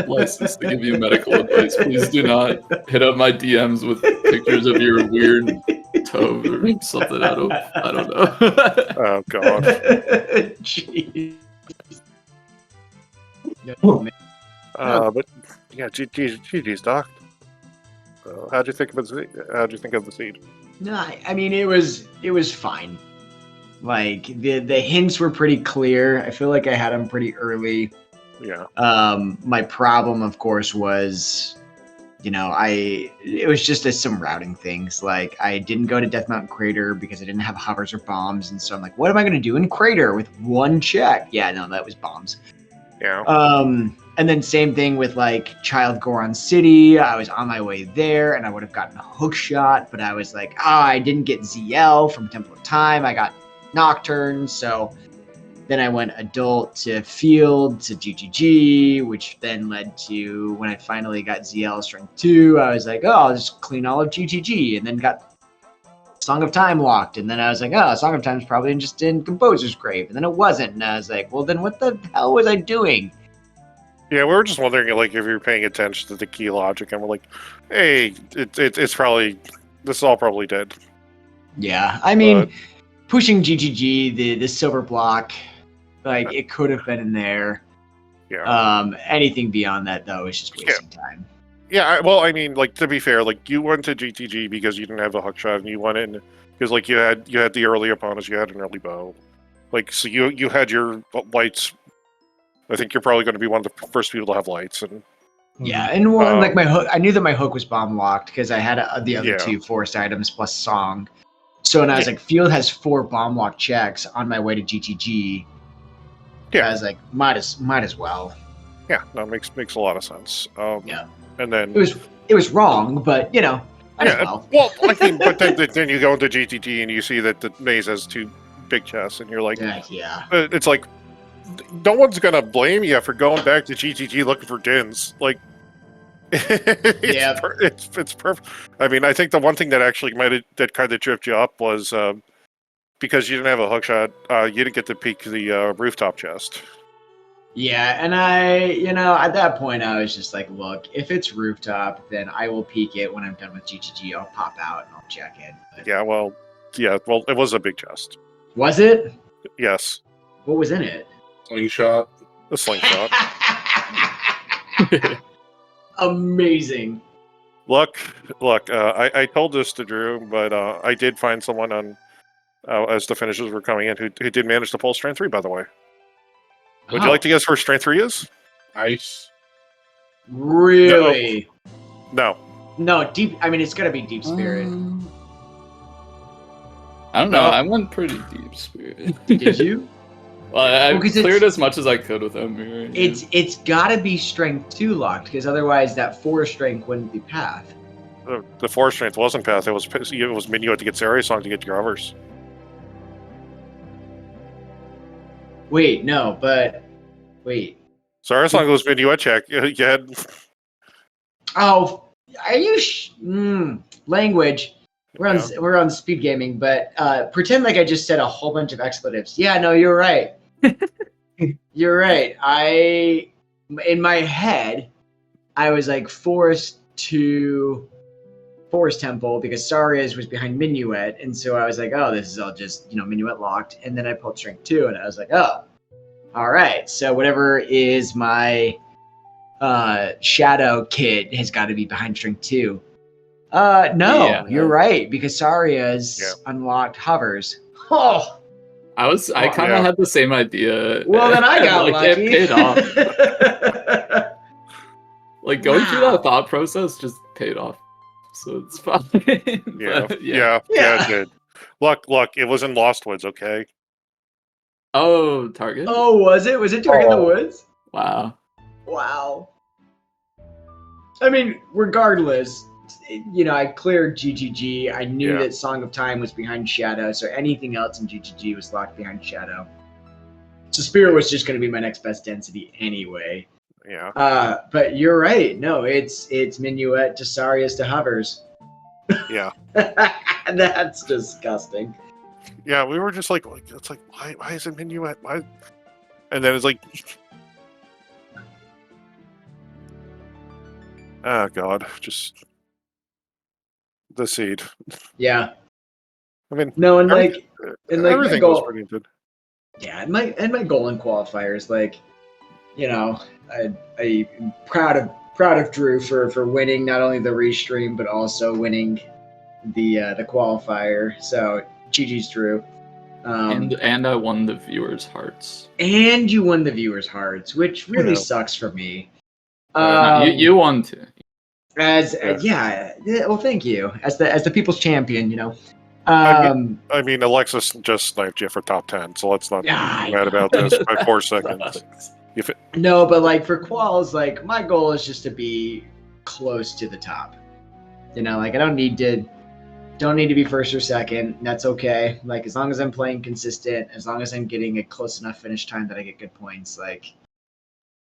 licensed to give you medical advice. Please do not hit up my DMs with pictures of your weird toe or something. I don't know. Oh god. Jeez. But yeah, GG's, Doc. How'd you think of the seed? No, I mean it was fine. Like the hints were pretty clear. I feel like I had them pretty early. Yeah. My problem, of course, was, it was just some routing things. Like I didn't go to Death Mountain Crater because I didn't have hovers or bombs, and so I'm like, what am I going to do in Crater with one check? Yeah, no, that was bombs. Yeah. And then same thing with like Child Goron City. I was on my way there, and I would have gotten a hook shot, but I was like, I didn't get ZL from Temple of Time. I got Nocturne, so then I went adult to field to GGG, which then led to when I finally got ZL Strength 2, I was like, I'll just clean all of GGG, and then got Song of Time locked, and then I was like, Song of Time's probably just in Composer's Grave, and then it wasn't, and I was like, well, then what the hell was I doing? Yeah, we were just wondering, like, if you're paying attention to the key logic, and we're like, hey, it's probably, this is all probably dead. Yeah, I mean, pushing GGG, the silver block, like, it could have been in there. Yeah. Anything beyond that, though, is just wasting time. Yeah, well, I mean, like, to be fair, like, you went to GTG because you didn't have the hook shot, and you went in because, like, you had the early opponents, you had an early bow. Like, so you had your lights. I think you're probably going to be one of the first people to have lights. And yeah, and like my hook, I knew that my hook was bomb locked because I had the other two forced items plus song. So when I was like, field has 4 bomb lock checks on my way to GTG. Yeah, I was like, might as well. Yeah, that makes a lot of sense. Yeah, and then it was wrong, but might as well. Well, I think, but then you go into GTG and you see that the maze has 2 big chests, and you're like, it's like, no one's gonna blame you for going back to GTG looking for dins. Like, it's perfect. I mean, I think the one thing that actually that kind of tripped you up was because you didn't have a hook shot, you didn't get to peek the rooftop chest. Yeah, and at that point I was just like, look, if it's rooftop, then I will peek it when I'm done with GTG. I'll pop out and I'll check it. But... Yeah, well, Yeah, well, it was a big chest. Was it? Yes, What was in it? Slingshot. a slingshot. Amazing. Look, I told this to Drew, but I did find someone on as the finishes were coming in who did manage to pull strength 3, by the way. Would you like to guess where strength 3 is? Ice. Really? No. No, deep. I mean, it's gotta be deep spirit. I don't know. No. I went pretty deep spirit. Did you? Well, I Well, 'cause cleared it's- as much as I could without mirroring. It's gotta be strength 2 locked, because otherwise that 4 strength wouldn't be path. The 4 strength wasn't path. It was Minuet to get Saria song to get your others. Wait, no, but wait. Saria song was Minuet check. You had Oh, are you? Language. We're on speed gaming, but pretend like I just said a whole bunch of expletives. Yeah, no, you're right. You're right. In my head, I was like Forest to Forest Temple because Saria's was behind Minuet, and so I was like, oh, this is all just Minuet locked, and then I pulled Strength 2, and I was like, oh, all right. So whatever is my Shadow Kid has got to be behind Strength 2. No, Yeah. you're right, because Saria's unlocked hovers. Oh, I kind of yeah. had the same idea. well then I got like, lucky. It paid off. Like going through Wow. that thought process just paid off. So it's fine. yeah, But, yeah, it did. Look, it was in Lost Woods, okay? Oh, Target? Oh, was it? Was it Dark in the Woods? Wow. Wow. I mean, regardless, I cleared GGG. I knew Yeah. that Song of Time was behind Shadow, so anything else in GGG was locked behind Shadow. So Spear was just going to be my next best density anyway. Yeah. But you're right. No, it's Minuet to Sarias to Hovers. Yeah. That's disgusting. Yeah, we were just like it's like, why is it Minuet? Why? And then it's like, oh god, just the seed. Yeah. I mean, No, and my everything goal, was pretty good. yeah, and my goal in qualifiers, like, I'm proud of Drew for winning not only the restream but also winning the qualifier. So GG's Drew. And I won the viewers' hearts. And you won the viewers' hearts, which really Yeah. sucks for me. You won too. Well, thank you. As the people's champion, I mean, Alexis just sniped you for top 10, so let's not be Yeah, mad about this by 4 seconds. No, but like for quals, like my goal is just to be close to the top. Like I don't need to be first or second. That's okay. Like as long as I'm playing consistent, as long as I'm getting a close enough finish time that I get good points, like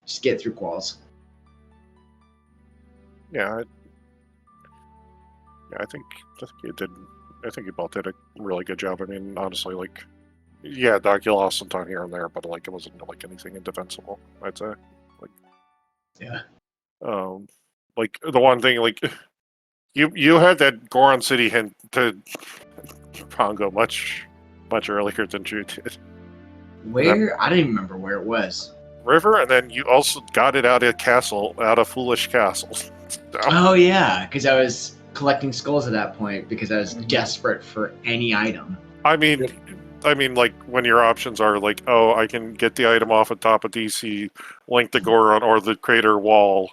just get through quals. Yeah, I think you did. I think you both did a really good job. I mean, honestly, like, yeah, Doc, you lost some time here and there, but like, it wasn't like anything indefensible. I'd say, like, Yeah. Like the one thing, like, you had that Goron City hint to Pongo much earlier than Drew did. Where? I don't even remember where it was. River, and then you also got it out of Foolish Castle. So, Oh yeah, because I was collecting skulls at that point because I was desperate for any item. I mean, like when your options are like, oh, I can get the item off the top of DC, link the Goron, or the crater wall.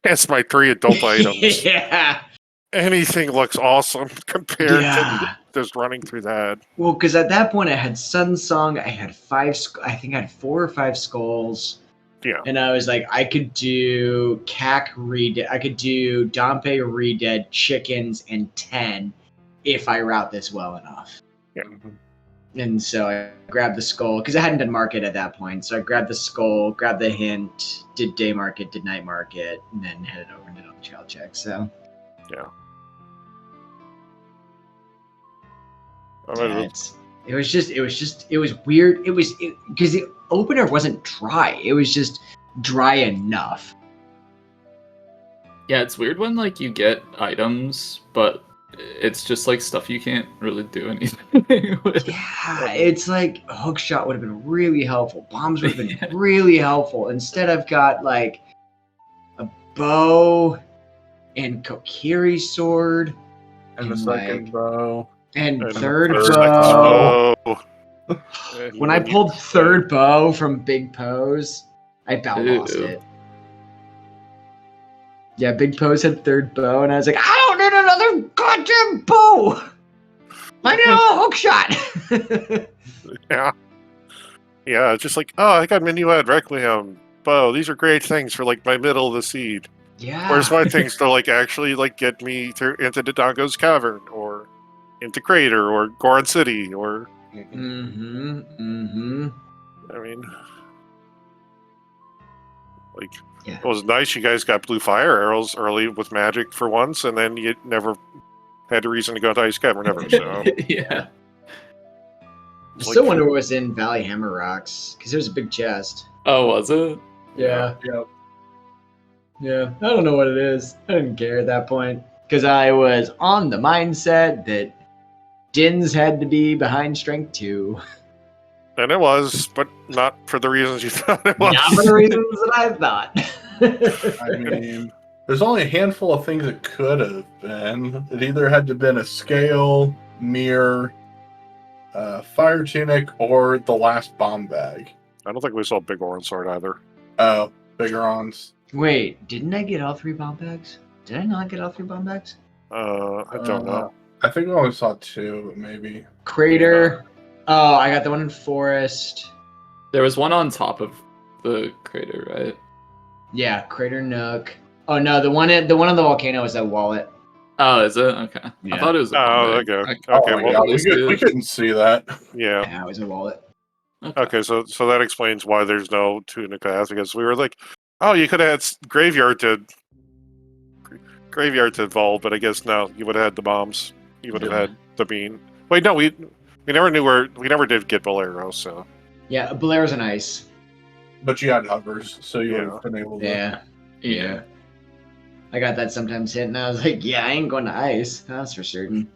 That's my 3 adult items. Yeah. Anything looks awesome compared Yeah. to just running through that. Well, because at that point I had Sun Song, I had 5. I think I had 4 or 5 skulls. Yeah. And I was like, I could do CAC redead, I could do Dompe redead, chickens, and 10 if I route this well enough. Yeah. And so I grabbed the skull because I hadn't done market at that point. So I grabbed the skull, grabbed the hint, did day market, did night market, and then headed over and did all the child check. So Yeah. yeah, it was weird. It was because the opener wasn't dry. It was just dry enough. Yeah, it's weird when like you get items, but it's just like stuff you can't really do anything with. Yeah, it's like hookshot would have been really helpful. Bombs would have been really helpful. Instead, I've got like a bow and Kokiri sword And the And, second like- bow. and And third third bow. bow. When I pulled third bow from Big Pose, I about lost Ew. it. Yeah, Big Pose had third bow, and I was like, I don't need another goddamn bow. I need a hookshot. Yeah. Yeah, it's just like, oh, I got Minuet, Requiem, bow. These are great things for like my middle of the seed. Yeah. Where's my things to like actually like get me through into Dodongo's Cavern or into Crater or Goron City or I mean, like Yeah. it was nice you guys got blue fire arrows early with magic for once, and then you never had a reason to go to Ice Cavern ever. So Yeah. I still wonder what was in Valley Hammer Rocks, because there's a big chest. Oh, was it? Yeah. Yep. Yeah. I don't know what it is. I didn't care at that point. Because I was on the mindset that Dins had to be behind Strength 2. and it was, but not for the reasons you thought it was. Not for the reasons that I thought. I mean, there's only a handful of things it could have been. It either had to have been a scale, mirror, fire tunic, or the last bomb bag. I don't think we saw Big Orange Sword either. Oh, Biggerons. Wait, didn't I get all 3 bomb bags? Did I not get all 3 bomb bags? I don't know. I think we only saw 2, but maybe. Crater. Oh, I got the one in Forest. There was one on top of the crater, right? Yeah, Crater Nook. Oh no, the one on the volcano is that wallet. Oh, is it? Okay. Yeah. I thought it was. Oh, bag. okay. I- Okay, my well, God, we couldn't see that. yeah. Yeah, it was a wallet. Okay, so that explains why there's no Tunica Pass, because we were like, oh, you could have had graveyard to evolve, but I guess no, you would have had the bombs. You would have had the bean. Wait, no, we never knew where. We never did get Bolero, so Yeah, Bolero's an ice. But you had hovers, so you would Yeah. have been able to. Yeah. Yeah. I got that sometimes hit, and I was like, yeah, I ain't going to ice. That's for certain.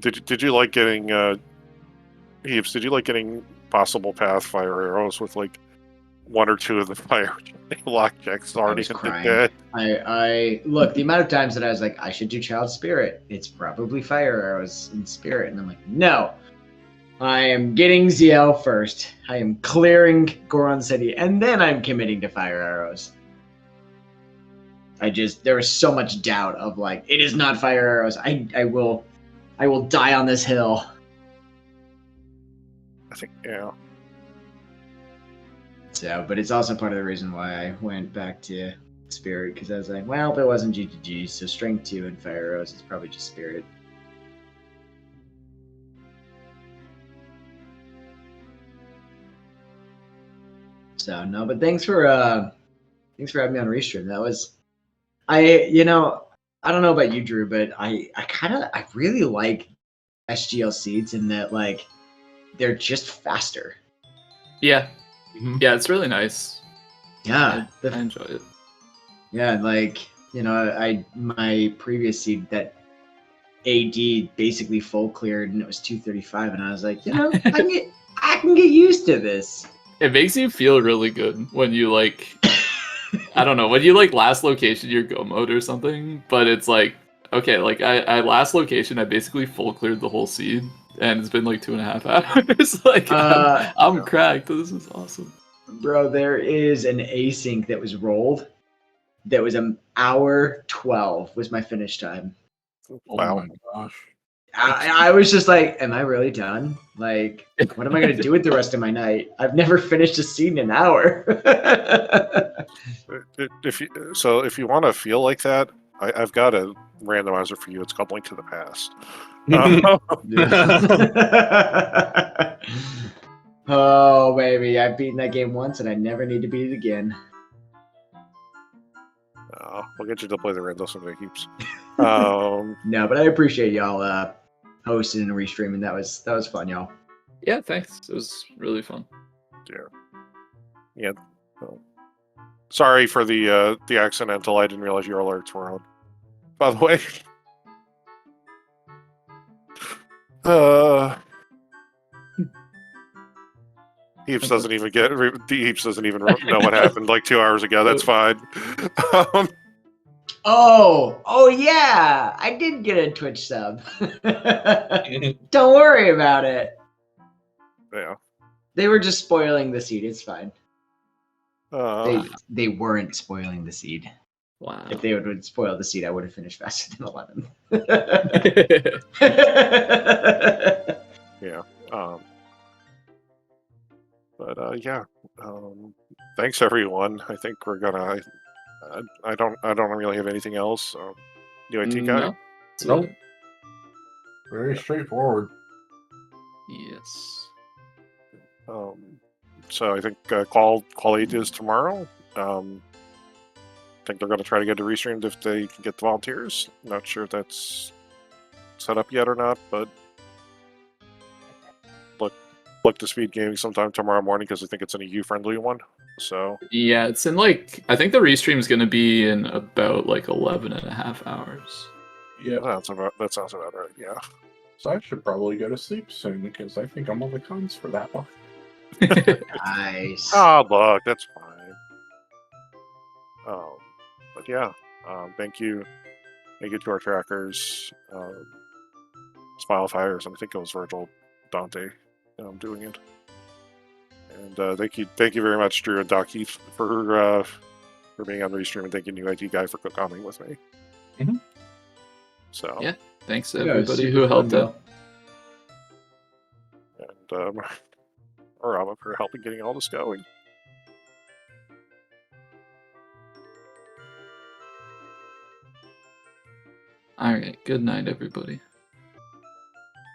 did you like getting Heaps? Did you like getting possible path fire arrows with like 1 or 2 of the fire lock checks already was in the crying. dead? I look, the amount of times that I was like, I should do Child Spirit. It's probably fire arrows in Spirit. And I'm like, no. I am getting ZL first. I am clearing Goron City, and then I'm committing to fire arrows. There was so much doubt of like, it is not fire arrows. I will die on this hill. I think yeah. So, but it's also part of the reason why I went back to Spirit, because I was like, well, if it wasn't GGG, so Strength 2 and Fire Arrows, it's probably just Spirit. So, no, but thanks for having me on Restream. That was, I don't know about you, Drew, but I really like SGL seeds in that, like, they're just faster. Yeah. Mhm. Yeah, it's really nice. Yeah. I enjoy it. Yeah, like, my previous seed that AD basically full cleared and it was 235, and I was like, I can get used to this. It makes you feel really good when you like, I don't know, when you like last location your go mode or something, but it's like, okay, like I last location, I basically full cleared the whole seed, and it's been like 2.5 hours. Like, I'm cracked. This is awesome. Bro, there is an async that was rolled that was an hour 12 was my finish time. Oh Wow. my gosh. I was just like, am I really done? Like, what am I going to do with the rest of my night? I've never finished a seed in an hour. If you want to feel like that, I've got a randomizer for you. It's called Link to the Past. Oh, baby. I've beaten that game once and I never need to beat it again. We'll get you to play the rando someday, Heaps. No, but I appreciate y'all hosting and restreaming. That was fun, y'all. Yeah, thanks. It was really fun. Yeah. Sorry for the accidental. I didn't realize your alerts were on. By the way. Heaps doesn't even Heaps doesn't even know what happened like 2 hours ago. That's fine. Oh yeah, I did get a Twitch sub. Don't worry about it. Yeah. They were just spoiling the seed. It's fine. Uh, They weren't spoiling the seed. Wow. If they would spoil the seed, I would have finished faster than 11. yeah. Yeah. Thanks everyone. I think we're gonna. I don't really have anything else. UIT guy. No. That's Nope. it. Very straightforward. Yes. So I think Qual 8 is tomorrow. I think they're going to try to get it restreamed if they can get the volunteers. Not sure if that's set up yet or not, but look to Speedgaming sometime tomorrow morning because I think it's an EU-friendly one. So Yeah, it's in like, I think the restream is going to be in about like 11 and a half hours. Yeah. that sounds about right. Yeah. So I should probably go to sleep soon because I think I'm on the cons for that one. Nice. Ah, look, that's fine. But yeah, thank you to our trackers, Qualifiers, and I think it was Virgil Dante doing it. And thank you very much, Drew and Doc Heath, for being on Restream, and thank you, New IT Guy, for coming with me. Mm-hmm. So Yeah. Thanks to Yeah, everybody super who fun, helped though. out. and Arama for helping getting all this going. All right. Good night, everybody.